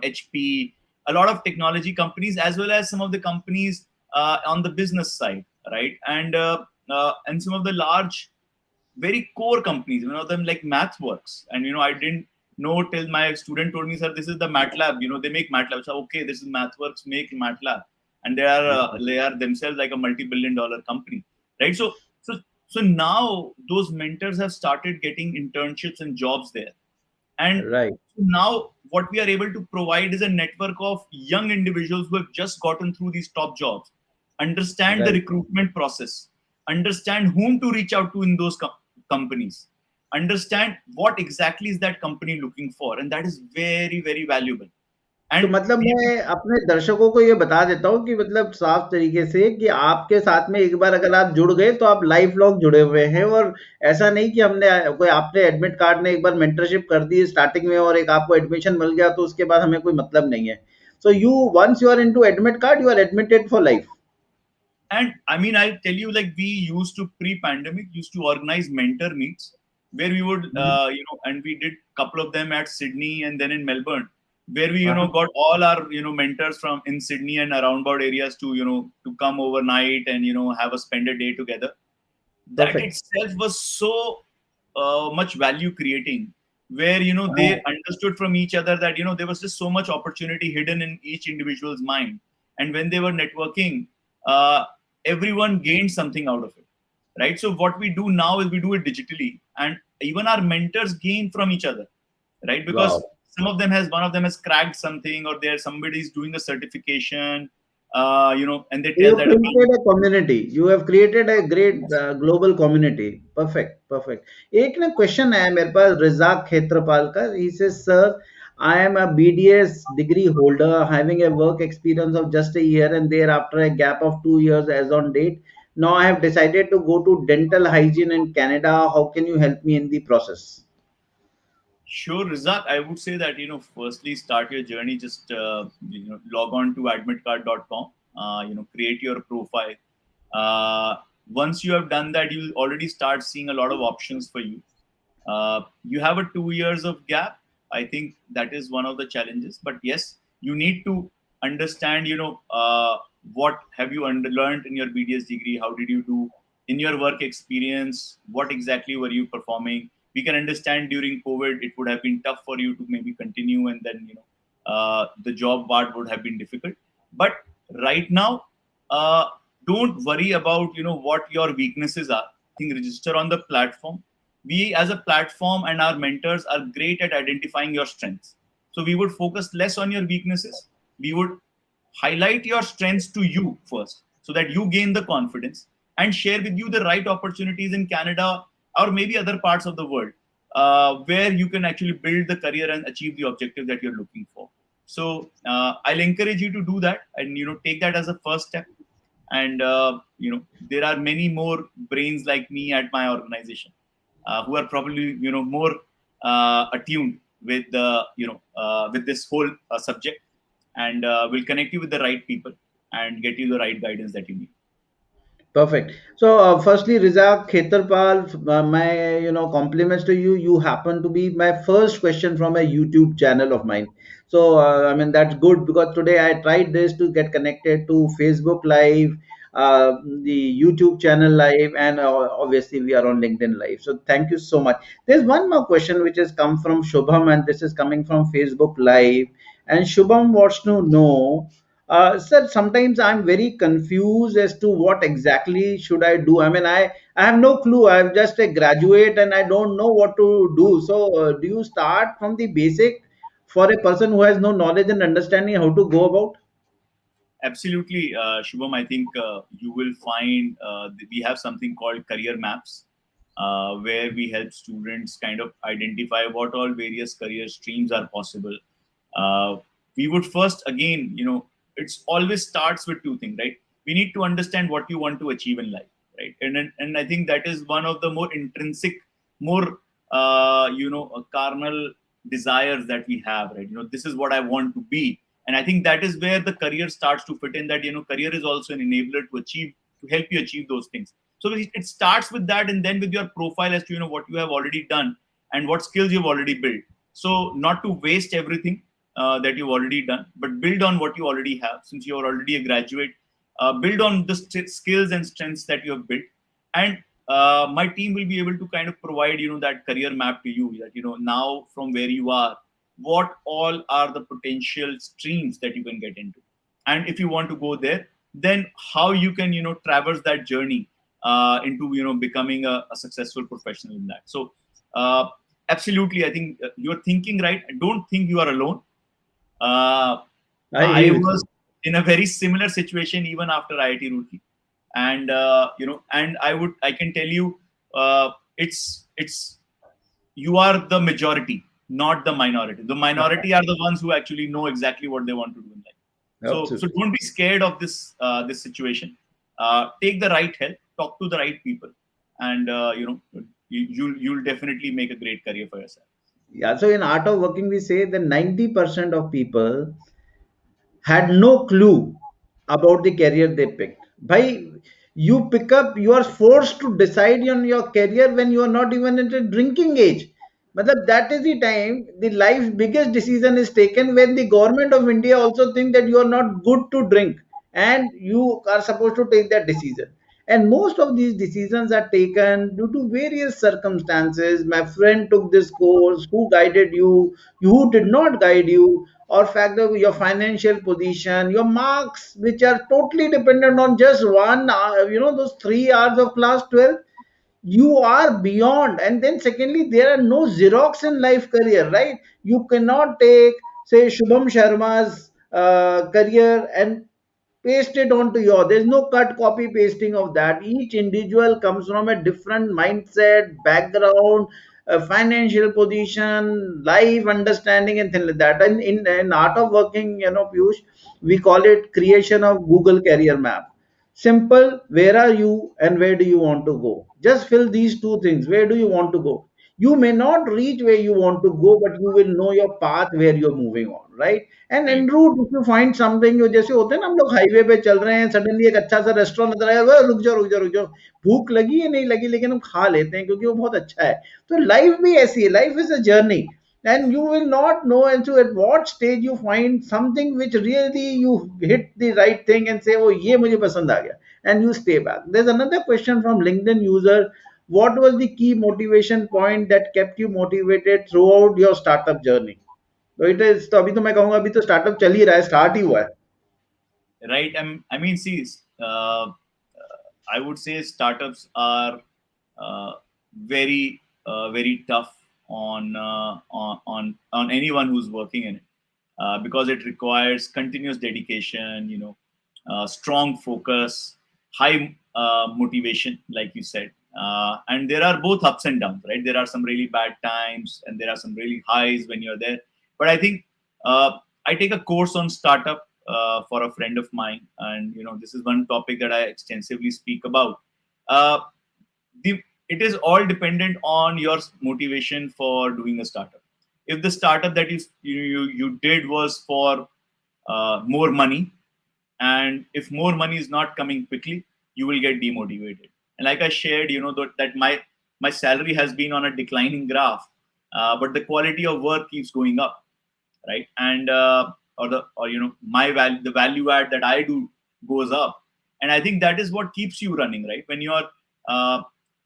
HP, a lot of technology companies, as well as some of the companies on the business side, right? And some of the large, very core companies, one of them like MathWorks. And I didn't know till my student told me, sir, this is the MATLAB. They make MATLAB. So okay, this is MathWorks make MATLAB, and they are themselves like a multi-billion-dollar company, right? So now those mentors have started getting internships and jobs there, And Right. now what we are able to provide is a network of young individuals who have just gotten through these top jobs, understand the Right. recruitment process, understand whom to reach out to in those companies, understand what exactly is that company looking for, and that is very, very valuable. तो And मतलब we, मैं अपने दर्शकों को ये बता देता हूँ कि मतलब साफ तरीके से कि आपके साथ में एक बार अगर आप जुड़ गए तो आप लाइफ लॉन्ग जुड़े हुए हैं। और ऐसा नहीं कि हमने कोई आपने एडमिट कार्ड ने एक बार मेंटरशिप कर दी स्टार्टिंग में और एक आपको एडमिशन मिल गया तो उसके बाद हमें कोई मतलब नहीं है। So you once you are into admit card you are admitted for life. And I mean, I'll tell you, like we used to pre-pandemic used to organize mentor meets where we would, and we did couple of them at Sydney and then in Melbourne, where we, got all our, mentors from in Sydney and around about areas to, to come overnight and, have a spend a day together. That perfect. itself was so much value creating, where they हाँ, understood from each other that there was just so much opportunity hidden in each individual's mind, and when they were networking, uh, everyone gained something out of it, right? So what we do now is we do it digitally, and even our mentors gain from each other, right? Wow! Because one of them has cracked something, or there somebody's doing a certification, and they You tell have that, okay. created a community. You have created a great global community. Perfect, perfect. एक ना question है मेरे पास रिजाक खेत्रपाल का। He says, sir, I am a BDS degree holder having a work experience of just a year and thereafter a gap of 2 years as on date. Now I have decided to go to dental hygiene in Canada. How can you help me in the process? Sure, Rizak. I would say that, firstly, start your journey. Just, log on to admitcard.com, create your profile. Uh, Once you have done that, you'll already start seeing a lot of options for you. You have a 2 years of gap. I think that is one of the challenges. But yes, you need to understand, what have you learned in your BDS degree? How did you do in your work experience? What exactly were you performing? We can understand during COVID, it would have been tough for you to maybe continue, and then, the job part would have been difficult. But right now, uh, don't worry about, what your weaknesses are. I think register on the platform. We as a platform and our mentors are great at identifying your strengths, so we would focus less on your weaknesses. We would highlight your strengths to you first, so that you gain the confidence, and share with you the right opportunities in Canada or maybe other parts of the world, where you can actually build the career and achieve the objective that you're looking for. So I'll encourage you to do that, and take that as a first step. And there are many more brains like me at my organization, who are probably more attuned with the with this whole subject, and will connect you with the right people and get you the right guidance that you need. Perfect. So, firstly, Rizak Khetarpal, my compliments to you. You happen to be my first question from a YouTube channel of mine. So, I mean that's good because today I tried this to get connected to Facebook Live, the YouTube channel Live, and obviously we are on LinkedIn Live. So, thank you so much. There's one more question which has come from Shubham, and this is coming from Facebook Live. And Shubham wants to know. Sir, sometimes I'm very confused as to what exactly should I do. I mean, I have no clue. I'm just a graduate and I don't know what to do. So, do you start from the basic for a person who has no knowledge and understanding how to go about? Absolutely, Shubham. I think you will find we have something called career maps, where we help students kind of identify what all various career streams are possible. Uh, we would first, again, it's always starts with two things, right? We need to understand what you want to achieve in life, right? And I think that is one of the more intrinsic, more carnal desires that we have, right? This is what I want to be, and I think that is where the career starts to fit in. That career is also an enabler to help you achieve those things. So it starts with that, and then with your profile as to what you have already done and what skills you've already built. So not to waste everything that you've already done, but build on what you already have. Since you're already a graduate, build on the skills and strengths that you have built, and my team will be able to kind of provide that career map to you. That now from where you are, what all are the potential streams that you can get into, and if you want to go there, then how you can traverse that journey into becoming a successful professional in that. So uh, absolutely. I think you're thinking right. I don't think you are alone. Uh, I I agree with was you. in a very similar situation even after IIT Roorkee, and and I can tell you, it's you are the majority, not the minority. The minority are the ones who actually know exactly what they want to do in life. So Absolutely. don't be scared of this situation. Take the right help, talk to the right people, and you'll definitely make a great career for yourself. Yeah. So in art of working, we say that 90% of people had no clue about the career they picked. By you are forced to decide on your career when you are not even at a drinking age. Matlab, that is the time the life's biggest decision is taken when the government of India also think that you are not good to drink and you are supposed to take that decision. And most of these decisions are taken due to various circumstances. My friend took this course, who guided you, who did not guide you, or fact of your financial position, your marks, which are totally dependent on just one, those 3 hours of class 12. You are beyond. And then secondly, there are no Xerox in life career, right? You cannot take, say, Shubham Sharma's career and paste it onto your, there's no cut copy pasting of that. Each individual comes from a different mindset, background, financial position, life understanding, and things like that. And in art of working, Piyush, we call it creation of Google career map. Simple, where are you and where do you want to go? Just fill these two things. Where do you want to go? You may not reach where you want to go, but you will know your path where you're moving on, right? And Right. En route if you find something, जैसे होते हैं ना, हम लोग highway पे चल रहे हैं, सडनली एक अच्छा सा रेस्टोरेंट नजर आया, "वो, रुक जाओ रुक जाओ रुक जाओ, भूख लगी है नहीं लगी, लेकिन हम खा लेते हैं क्योंकि वो बहुत अच्छा है।" तो लाइफ भी ऐसी है, life is a journey, and you will not know until at what stage you find something which really you hit the right thing and say, oh, ye mujhe pasand aa gaya, and you stay back. There's another question from LinkedIn user: what was the key motivation point that kept you motivated throughout your startup journey? तो it is, तो अभी तो मैं कहूंगा अभी तो startup चल ही रहा है, स्टार्ट ही हुआ है। Right. I mean, see, I would say startups are uh, very tough on anyone who's working in it, because it requires continuous dedication, strong focus, high motivation, like you said. And there are both ups and downs, right? There are some really bad times and there are some really highs when you're there. But I think I take a course on startup for a friend of mine, and this is one topic that I extensively speak about. Uh, it is all dependent on your motivation for doing a startup. If the startup that you did was for more money, and if more money is not coming quickly, you will get demotivated. And like I shared, that my salary has been on a declining graph, but the quality of work keeps going up, right? And or my value, the value add that I do goes up, and I think that is what keeps you running, right? Uh,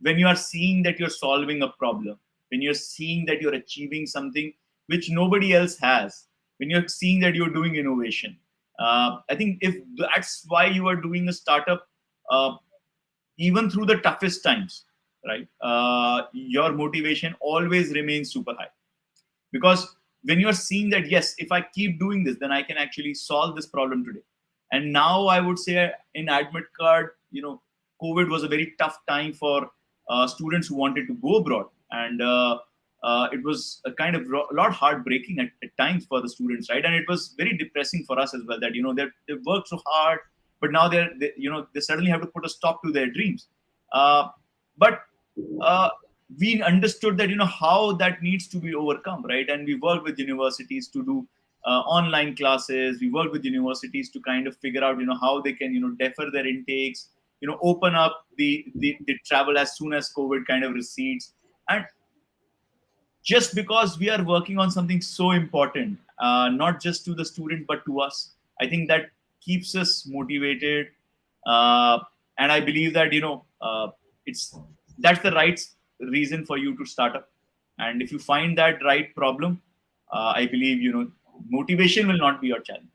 when you are seeing that you're solving a problem, when you're seeing that you're achieving something which nobody else has, when you're seeing that you're doing innovation, I think if that's why you are doing a startup, uh, even through the toughest times, right? Your motivation always remains super high, because when you're seeing that, yes, if I keep doing this, then I can actually solve this problem today. And now I would say in AdmitKard, COVID was a very tough time for students who wanted to go abroad, and it was a kind of a lot heartbreaking at times for the students, right? And it was very depressing for us as well, that they worked so hard, but now they suddenly have to put a stop to their dreams. But uh, we understood that how that needs to be overcome, right? And we worked with universities to do online classes. We worked with universities to kind of figure out how they can defer their intakes, open up the travel as soon as COVID kind of recedes. And just because we are working on something so important, not just to the student but to us, I think that keeps us motivated. uh, and I believe that it's that's the right reason for you to start up. And if you find that right problem, I believe motivation will not be your challenge.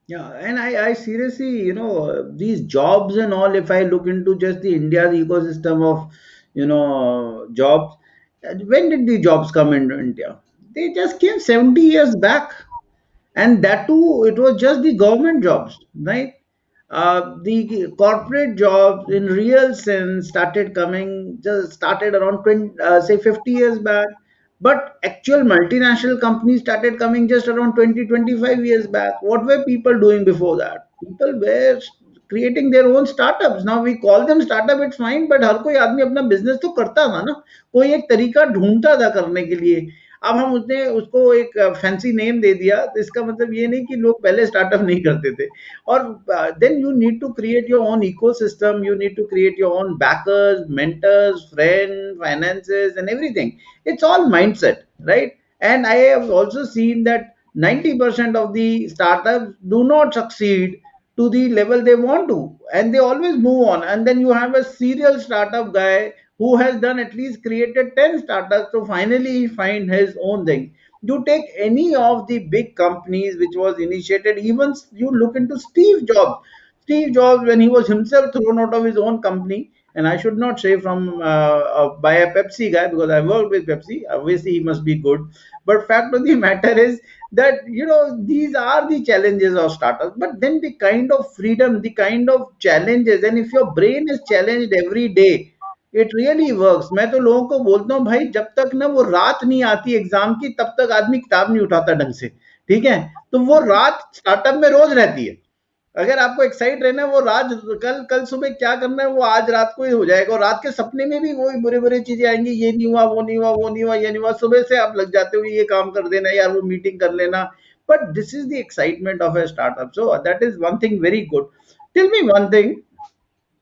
Yeah, and I seriously, these jobs and all, if I look into just the India's ecosystem of, jobs, When did the jobs come into India? They just came 70 years back, and that too it was just the government jobs, right? The corporate jobs in real sense started coming, just started around 20, say 50 years back, but actual multinational companies started coming just around 20, 25 years back. What were people doing before that? People were creating their own startups. Now we call them startup, it's fine, but हर कोई आदमी अपना business तो करता था ना, कोई एक तरीका ढूंढता था करने के लिए। अब हम उसने उसको एक फैंसी नेम दे दिया, तो इसका मतलब ये नहीं कि लोग पहले स्टार्टअप नहीं करते थे। और then you need to create your own ecosystem, you need to create your own backers, mentors, friend, finances and everything. It's all mindset, right? And I have also seen that 90% of the startups do not succeed to the level they want to, and they always move on. And then you have a serial startup guy who has done at least created 10 startups to finally find his own thing. You take any of the big companies which was initiated, even you look into Steve Jobs. Steve Jobs, when he was himself thrown out of his own company, and I should not say from by a Pepsi guy, because I worked with Pepsi. Obviously, he must be good. But fact of the matter is that, these are the challenges of startups. But then the kind of freedom, the kind of challenges, and if your brain is challenged every day, it really works. मैं तो लोगों को बोलता हूँ भाई, जब तक ना वो रात नहीं आती एग्जाम की, तब तक आदमी किताब नहीं उठाता ढंग से। ठीक है? तो वो रात स्टार्टअप में रोज रहती है। अगर आपको एक्साइट रहना है, वो रात, कल कल सुबह क्या करना है, वो आज रात को ही हो जाएगा। और रात के सपने में भी वही बुरे बुरे चीजें आएंगी, ये नहीं हुआ, वो नहीं हुआ, वो नहीं हुआ, ये नहीं हुआ। सुबह से आप लग जाते हो, ये काम कर देना यार, वो मीटिंग कर लेना। But this is the excitement of a startup, so that is one thing very good. Tell me one thing,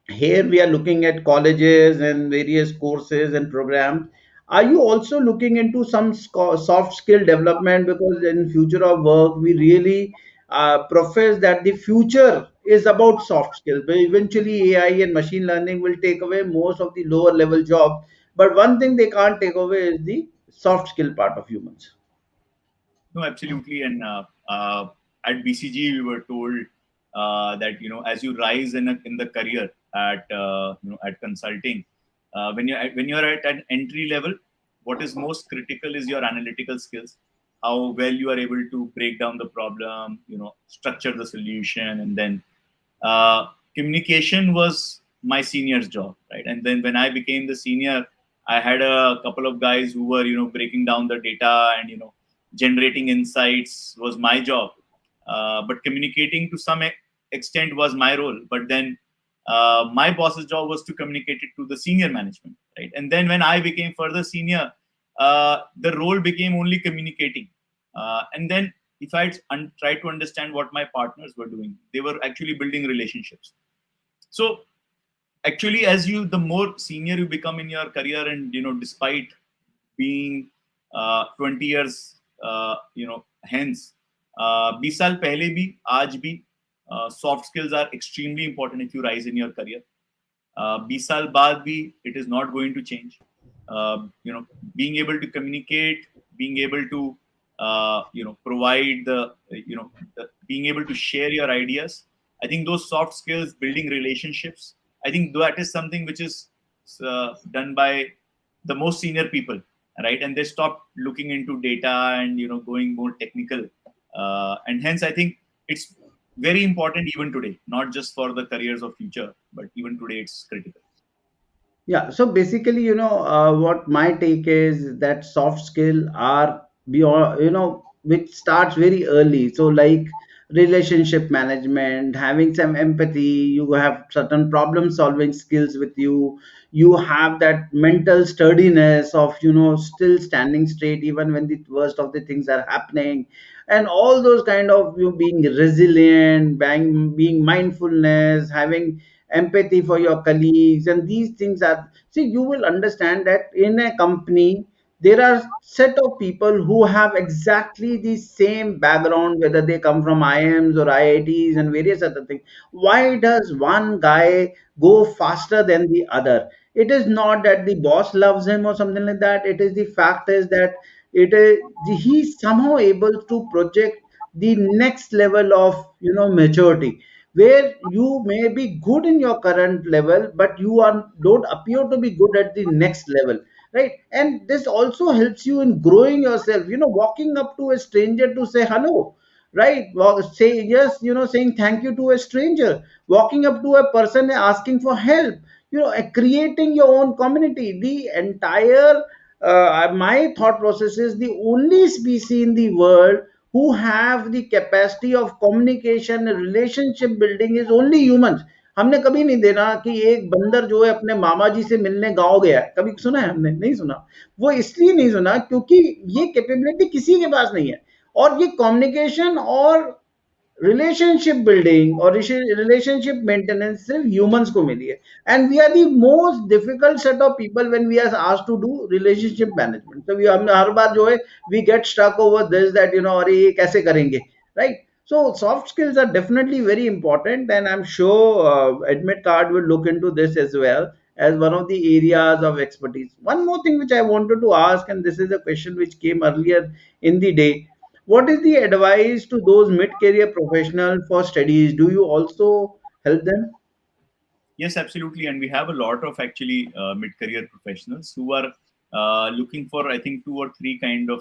here we are looking at colleges and various courses and programs. Are you also looking into some soft skill development? Because in future of work we really profess that the future is about soft skills, but eventually AI and machine learning will take away most of the lower level jobs, but one thing they can't take away is the soft skill part of humans. No, absolutely. And at BCG, we were told that as you rise in the career at at consulting, when you're at an entry level, what is most critical is your analytical skills, how well you are able to break down the problem, structure the solution, and then communication was my senior's job, right? And then when I became the senior, I had a couple of guys who were breaking down the data and generating insights was my job, but communicating to some extent was my role. But then my boss's job was to communicate it to the senior management, right? And then when I became further senior, the role became only communicating. And then if I tried to understand what my partners were doing, they were actually building relationships. So actually, as the more senior you become in your career, and despite being 20 years hence, 20 साल पहले भी आज भी soft skills are extremely important if you rise in your career. 20 साल बाद भी it is not going to change. Being able to communicate, being able to provide being able to share your ideas. I think those soft skills, building relationships, I think that is something which is done by the most senior people, right? And they stop looking into data and going more technical, and hence I think it's very important even today, not just for the careers of future, but even today it's critical. Yeah, so basically, what my take is that soft skill are beyond, which starts very early. So, like relationship management, having some empathy, you have certain problem solving skills with you. You have that mental sturdiness of, still standing straight even when the worst of the things are happening. And all those kind of, you being resilient, being mindfulness, having empathy for your colleagues, and these things are, see, you will understand that in a company there are set of people who have exactly the same background, whether they come from IIMs or IITs and various other things. Why does one guy go faster than the other? It is not that the boss loves him or something like that. It is the fact is that it is he's somehow able to project the next level of maturity, where you may be good in your current level, but you are don't appear to be good at the next level. right? And this also helps you in growing yourself, walking up to a stranger to say hello, right? Say yes, saying thank you to a stranger, walking up to a person and asking for help, creating your own community. The entire my thought process is the only species in the world who have the capacity of communication and relationship building is only humans. हमने कभी नहीं देखा कि एक बंदर जो है अपने मामा जी से मिलने गांव गया है, कभी सुना है? हमने नहीं सुना। वो इसलिए नहीं सुना क्योंकि ये कैपेबिलिटी किसी के पास नहीं है। और ये कम्युनिकेशन और रिलेशनशिप बिल्डिंग और रिलेशनशिप मेंटेनेंस सिर्फ ह्यूमंस को मिली है। And we are the most difficult set of people when we are asked to do relationship management. तो हम हर बार जो है we get stuck over this that अरे ये कैसे करेंगे, right? So soft skills are definitely very important, and I'm sure AdmitKard will look into this as well as one of the areas of expertise. One more thing which I wanted to ask, and this is a question which came earlier in the day: what is the advice to those mid-career professionals for studies? Do you also help them? Yes, absolutely. And we have a lot of actually mid-career professionals who are looking for, I think, two or three kind of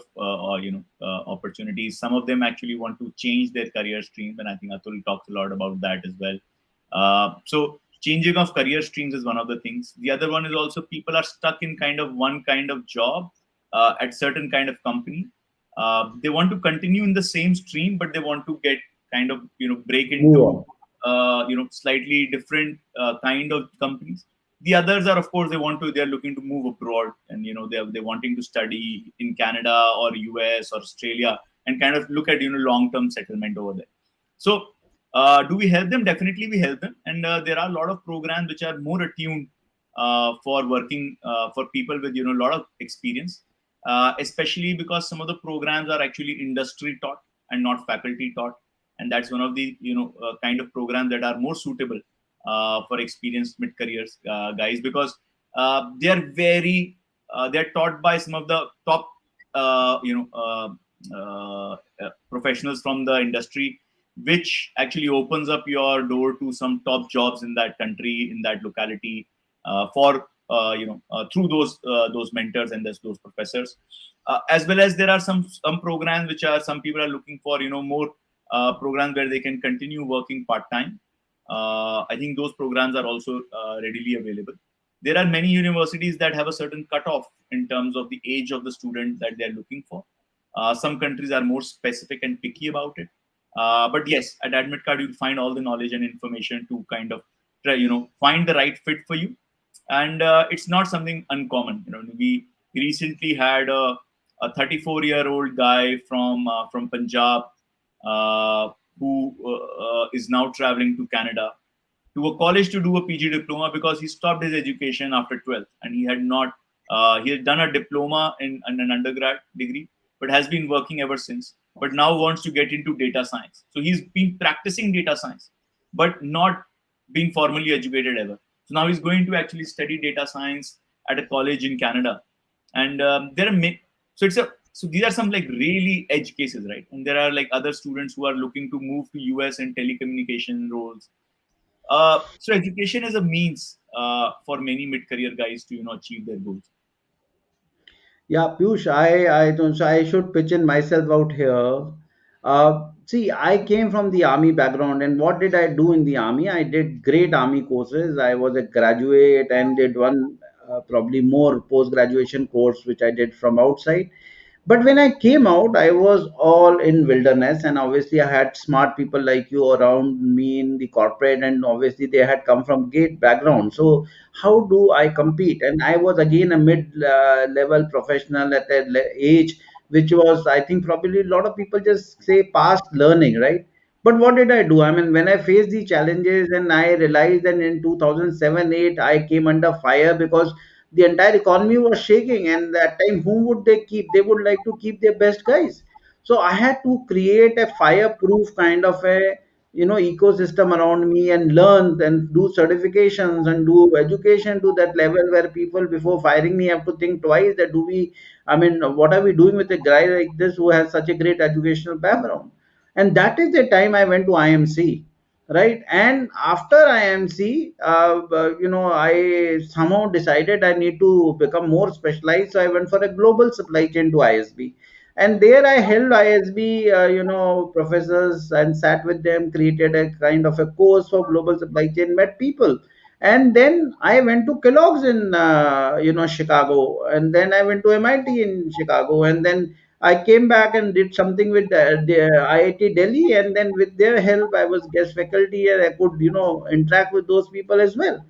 opportunities. Some of them actually want to change their career stream, and I think Atul talks a lot about that as well. So changing of career streams is one of the things. The other one is also people are stuck in kind of one kind of job at certain kind of company. They want to continue in the same stream, but they want to get kind of break Move into on. slightly different kind of companies. The others are, of course, they're looking to move abroad, and they're wanting to study in Canada or US or Australia and kind of look at long term settlement over there. So do we help them? Definitely we help them, and there are a lot of programs which are more attuned for working for people with a lot of experience, especially because some of the programs are actually industry taught and not faculty taught, and that's one of the kind of programs that are more suitable for experienced mid careers guys, because they are very they're taught by some of the top professionals from the industry, which actually opens up your door to some top jobs in that country, in that locality, for through those mentors and those professors, as well as there are some programs which are some people are looking for more programs where they can continue working part time. I think those programs are also readily available. There are many universities that have a certain cutoff in terms of the age of the student that they're looking for. Some countries are more specific and picky about it. But yes, at AdmitKard, you'll find all the knowledge and information to kind of try, find the right fit for you. And it's not something uncommon. We recently had a 34-year-old guy from Punjab who is now traveling to Canada to a college to do a PG diploma because he stopped his education after 12th, and he had done a diploma in an undergrad degree, but has been working ever since. But now wants to get into data science. So he's been practicing data science, but not being formally educated ever. So now he's going to actually study data science at a college in Canada, and so these are some like really edge cases, right? And there are like other students who are looking to move to US and telecommunication roles. So education is a means for many mid-career guys to achieve their goals. Yeah, Piyush, I don't, so I should pitch in myself out here. See, I came from the army background, and what did I do in the army? I did great army courses. I was a graduate and did one probably more post graduation course which I did from outside. But when I came out, I was all in wilderness, and obviously I had smart people like you around me in the corporate, and obviously they had come from great background. So how do I compete? And I was again a mid-level professional at that age, which was, I think, probably a lot of people just say past learning, right? But what did I do? I mean, when I faced the challenges and I realized that in 2007 8, I came under fire because the entire economy was shaking, and that time whom would they keep? They would like to keep their best guys. So I had to create a fireproof kind of a ecosystem around me and learn and do certifications and do education to that level where people before firing me have to think twice that do we, I mean, what are we doing with a guy like this who has such a great educational background? And that is the time I went to IMC. right? And after IMC, I somehow decided I need to become more specialized, so I went for a global supply chain to ISB, and there I held ISB, professors, and sat with them, created a kind of a course for global supply chain, met people. And then I went to Kellogg's in Chicago, and then I went to MIT in Chicago, and then I came back and did something with the IIT Delhi, and then with their help, I was guest faculty, and I could, interact with those people as well.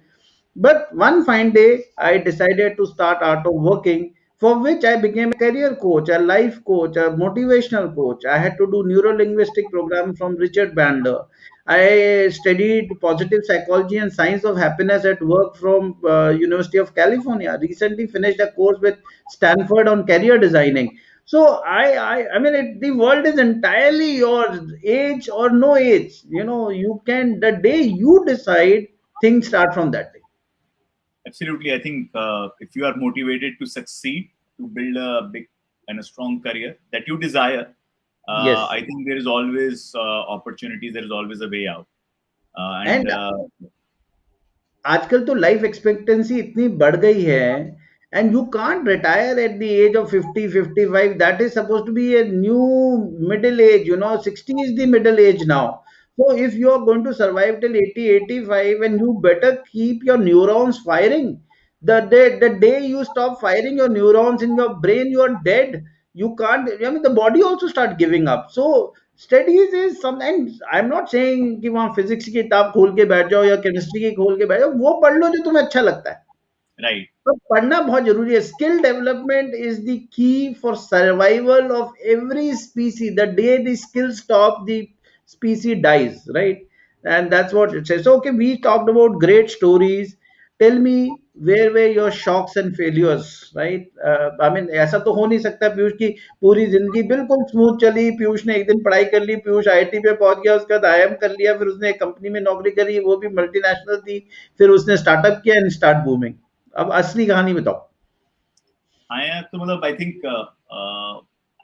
But one fine day, I decided to start art of working, for which I became a career coach, a life coach, a motivational coach. I had to do neuro-linguistic program from Richard Bandler. I studied positive psychology and science of happiness at work from University of California. Recently finished a course with Stanford on career designing. So the world is entirely yours, age or no age. You can, the day you decide, things start from that day. Absolutely. I think if you are motivated to succeed, to build a big and a strong career that you desire, Yes. I think there is always opportunities. There is always a way out. And And आजकल तो life expectancy इतनी बढ़ गई है and you can't retire at the age of 50 55 that is suppose to be a new middle age 60 is the middle age now. So if you are going to survive till 80 85, and you better keep your neurons firing. The day you stop firing your neurons in your brain, you are dead. You can't, I mean, the body also start giving up. So studies is sometimes, I am not saying कि वहां physics की किताब खोल के बैठ जाओ या chemistry की खोल के बैठ जाओ, वो पढ़ लो जो तुम्हें अच्छा लगता है। right, तो पढ़ना बहुत जरूरी है। Skill development is the key for survival of every स्पीसी। The day the skill stop, the species dies, right? And that's what it says. So, okay, we talked about great stories. Tell me, where were your shocks and failures, right? I mean, ऐसा तो हो नहीं सकता पीयूष की पूरी जिंदगी बिल्कुल smooth चली। पीयूष ने एक दिन पढ़ाई कर ली, पीयूष आईआईटी पे पहुंच गया, उसके बाद आईएम कर लिया, फिर उसने एक कंपनी में नौकरी करी, वो भी मल्टीनेशनल थी, फिर उसने स्टार्टअप किया एंड स्टार्ट बूमिंग। अब असली कहानी बताओ। I think,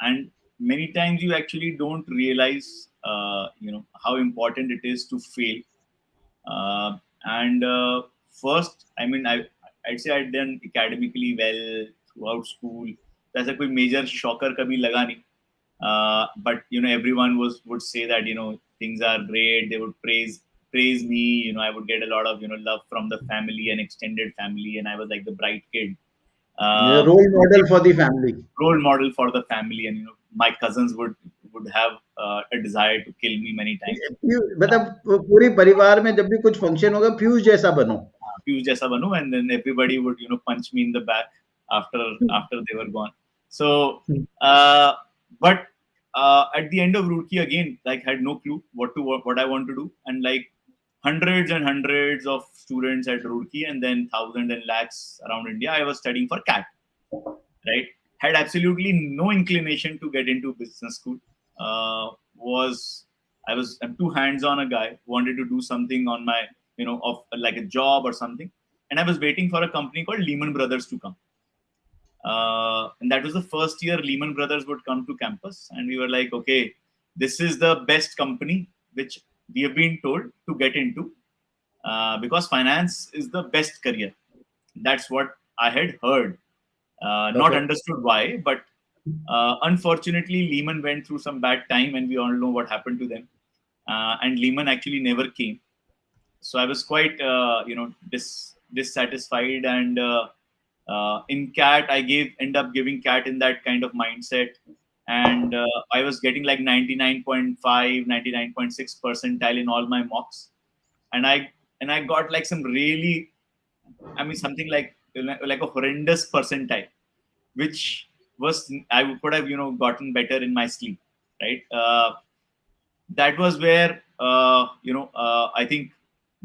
and many times you actually don't realize, how important it is to fail. And first, I mean, I'd say I'd done academically well throughout school. That's a कोई major shocker कभी लगा नहीं. But everyone would say that things are great. They would praise me. I would get a lot of love from the family and extended family, and I was like the bright kid. Uh, role model for the family. Role model for the family, and my cousins would have a desire to kill me many times. मतलब पूरी परिवार में जब भी कुछ function होगा, पीयूष जैसा बनो। Piyush jaisa banu, and then everybody would punch me in the back after they were gone. So, but at the end of Roorkee again, like had no clue what I want to do, and like hundreds and hundreds of students at Roorkee, and then thousands and lakhs around India, I was studying for CAT, right? Had absolutely no inclination to get into business school. Was I'm too hands-on a guy. Wanted to do something on my of like a job or something, and I was waiting for a company called Lehman Brothers to come. And that was the first year Lehman Brothers would come to campus, and we were like, okay, this is the best company which we have been told to get into, because finance is the best career. That's what I had heard. Not Okay. understood why, but unfortunately, Lehman went through some bad time, and we all know what happened to them. And Lehman actually never came. So I was quite, dissatisfied. And in CAT, end up giving CAT in that kind of mindset. And I was getting like 99.5, 99.6 percentile in all my mocks. And I got like some really, I mean, something like a horrendous percentile, which was I could have gotten better in my sleep, right? That was where I think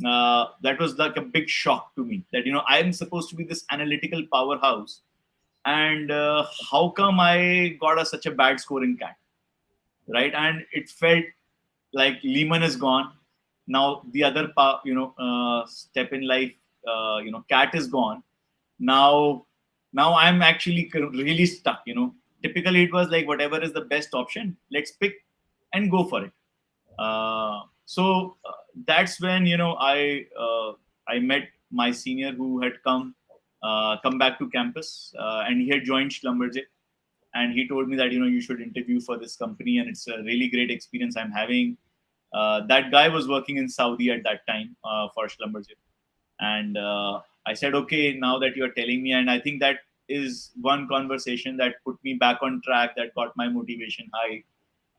that was like a big shock to me, that I'm supposed to be this analytical powerhouse, and how come I got such a bad score in CAT, right? And it felt like Lehman is gone. Now the other step in life, CAT is gone. Now I'm actually really stuck. Typically it was like, whatever is the best option, let's pick and go for it. So that's when I met my senior who had come back to campus, and he had joined Schlumberger, and he told me that you should interview for this company, and it's a really great experience I'm having. That guy was working in Saudi at that time for Schlumberger, and I said, okay, now that you're telling me, and I think that is one conversation that put me back on track, that got my motivation high,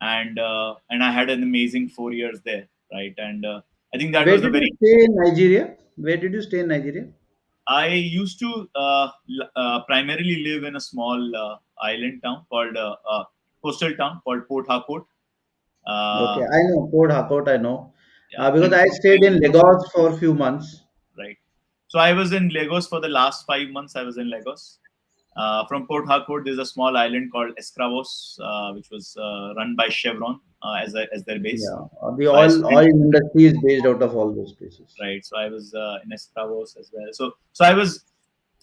and I had an amazing 4 years there, right? And I think that Where was the did you very. stay in Nigeria? Where did you stay in Nigeria? I used to primarily live in a small island town called coastal town called Port Harcourt. Okay, Uh, I know Port Harcourt. I know yeah, because and I from stayed there, in Lagos for a few months. right. So I was in Lagos for the last 5 months. I was in Lagos. From Port Harcourt, there's a small island called Escravos, which was run by Chevron as their base. Yeah, the So I oil spent industry is based out of all those places. right. So I was in Escravos as well. So I was.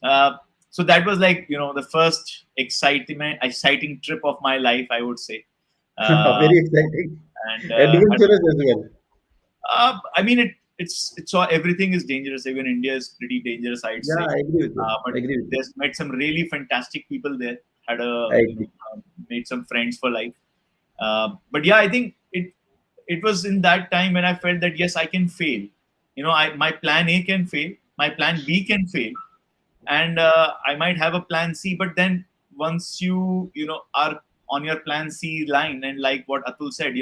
Uh, so that was like the first exciting trip of my life, I would say. Uh, Very exciting, and had adventurous as well. I mean, it's all everything is dangerous. Even India is pretty dangerous, I'd Yeah, say. I agree with you. But I agree with you. there's met some really fantastic people there. Had I agree. made some friends for life. But yeah, I think it was in that time when I felt that yes, I can fail. My plan A can fail, my plan B can fail, and I might have a plan C. But then once you are on your plan C line, and like what Atul said,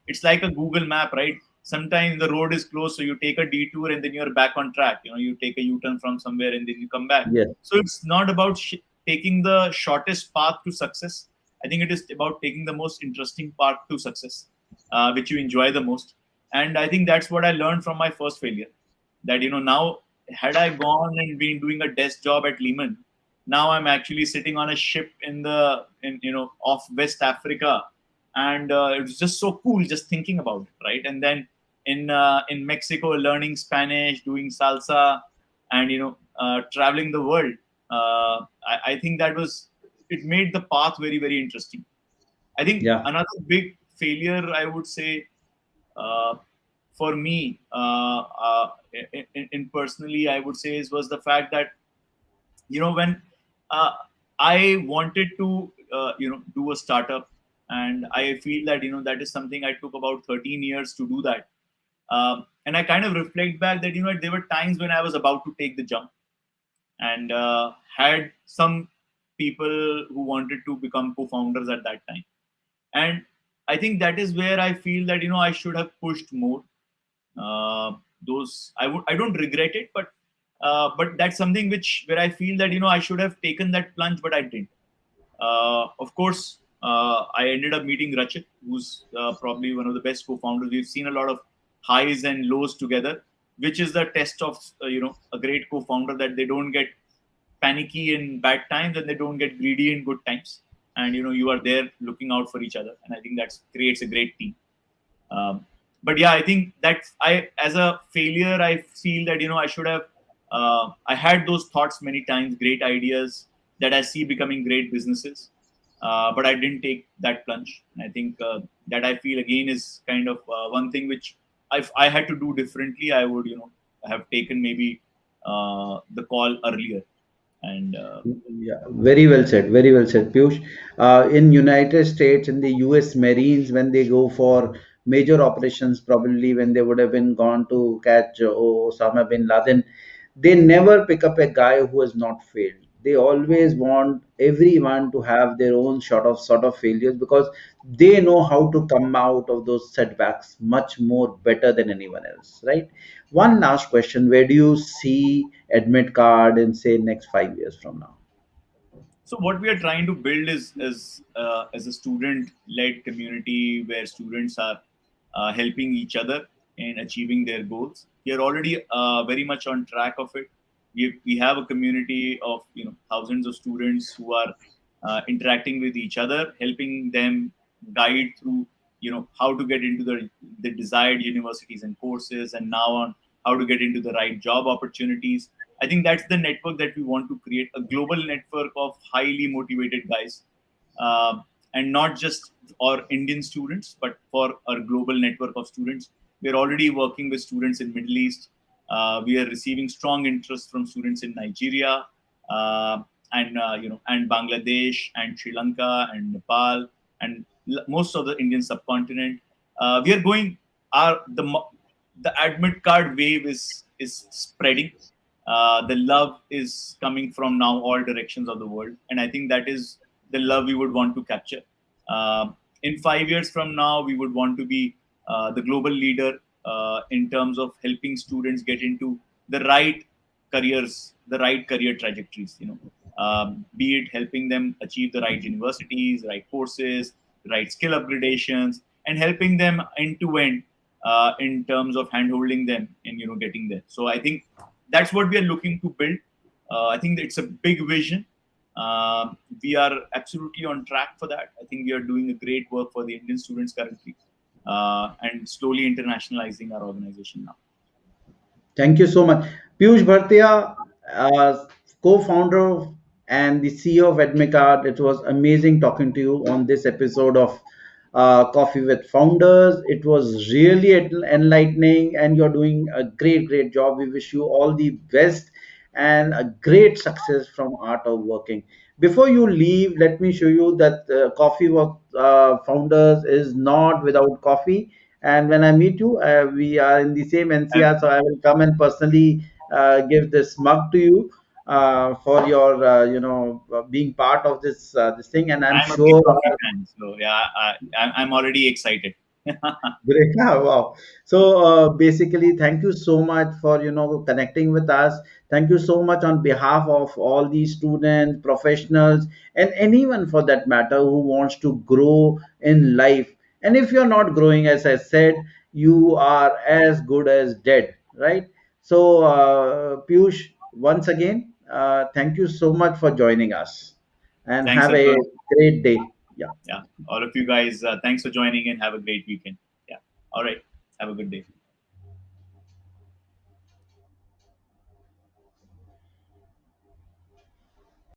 it's like a Google map, right? Sometimes the road is closed, so you take a detour and then you're back on track. You take a U-turn from somewhere and then you come back. Yes. So it's not about taking the shortest path to success. I think it is about taking the most interesting path to success, which you enjoy the most. And I think that's what I learned from my first failure, that now, had I gone and been doing a desk job at Lehman, now I'm actually sitting on a ship in off West Africa, and it was just so cool just thinking about it, right? And then in Mexico, learning Spanish, doing salsa, and traveling the world. I think that was it made the path very very interesting. I think Yeah. another big failure, I would say, uh, for me, in personally, I would say, was the fact that when uh, I wanted to do a startup, and I feel that that is something I took about 13 years to do that. And I kind of reflect back that there were times when I was about to take the jump, and had some people who wanted to become co-founders at that time, and I think that is where I feel that I should have pushed more. Those I don't regret it, but that's something which where I feel that I should have taken that plunge, but I didn't. Of course, I ended up meeting Rachit, who's probably one of the best co-founders. We've seen a lot of highs and lows together, which is the test of a great co-founder, that they don't get panicky in bad times and they don't get greedy in good times, and you are there looking out for each other, and I think that creates a great team. um, but yeah, I think that I, as a failure, I feel that I should have. I had those thoughts many times, great ideas that I see becoming great businesses, but I didn't take that plunge. And I think that I feel again is kind of one thing which if I had to do differently, I would have taken maybe the call earlier. And Yeah, very well said. Very well said, Piyush. In United States, in the U.S. Marines, when they go for major operations, probably when they would have been gone to catch Osama bin Laden, they never pick up a guy who has not failed. They always want everyone to have their own sort of failures because they know how to come out of those setbacks much more better than anyone else, right? One last question: where do you see AdmitKard in say next 5 years from now? So what we are trying to build is as a student-led community where students are helping each other in achieving their goals. We are already very much on track of it. We have a community of thousands of students who are interacting with each other, helping them guide through how to get into the desired universities and courses, and now on how to get into the right job opportunities. I think that's the network that we want to create, a global network of highly motivated guys. and not just our Indian students, but for our global network of students. We are already working with students in Middle East. We are receiving strong interest from students in Nigeria, uh, and Bangladesh and Sri Lanka and Nepal and most of the Indian subcontinent. We are going our the AdmitKard wave is spreading. The love is coming from now all directions of the world, and I think that is the love we would want to capture. In 5 years from now, we would want to be the global leader in terms of helping students get into the right careers, the right career trajectories. Be it helping them achieve the right universities, right courses, right skill upgradations, and helping them end to end in terms of handholding them in getting there. So I think that's what we are looking to build. I think it's a big vision. We are absolutely on track for that. I think we are doing a great work for the Indian students currently, and slowly internationalizing our organization now. Thank you so much. Piyush Bhartiya, co-founder and the CEO of AdmitKard. It was amazing talking to you on this episode of Coffee with Founders. It was really enlightening, and you're doing a great, great job. We wish you all the best and a great success from Art of Working. Before you leave, let me show you that Coffee with Founders is not without coffee. And when I meet you, we are in the same I'm, NCR, so I will come and personally give this mug to you for your, being part of this thing. And I'm I'm a big sure coffee fan, so yeah, I'm already excited. great. Wow. So basically, thank you so much for connecting with us. Thank you so much on behalf of all these students, professionals, and anyone for that matter who wants to grow in life. And if you're not growing, as I said, you are as good as dead, right? So Piyush, once again, thank you so much for joining us, and Thanks, have a Atul. great day. Yeah. Yeah, all of you guys, thanks for joining in. Have a great weekend. Yeah. All right. Have a good day.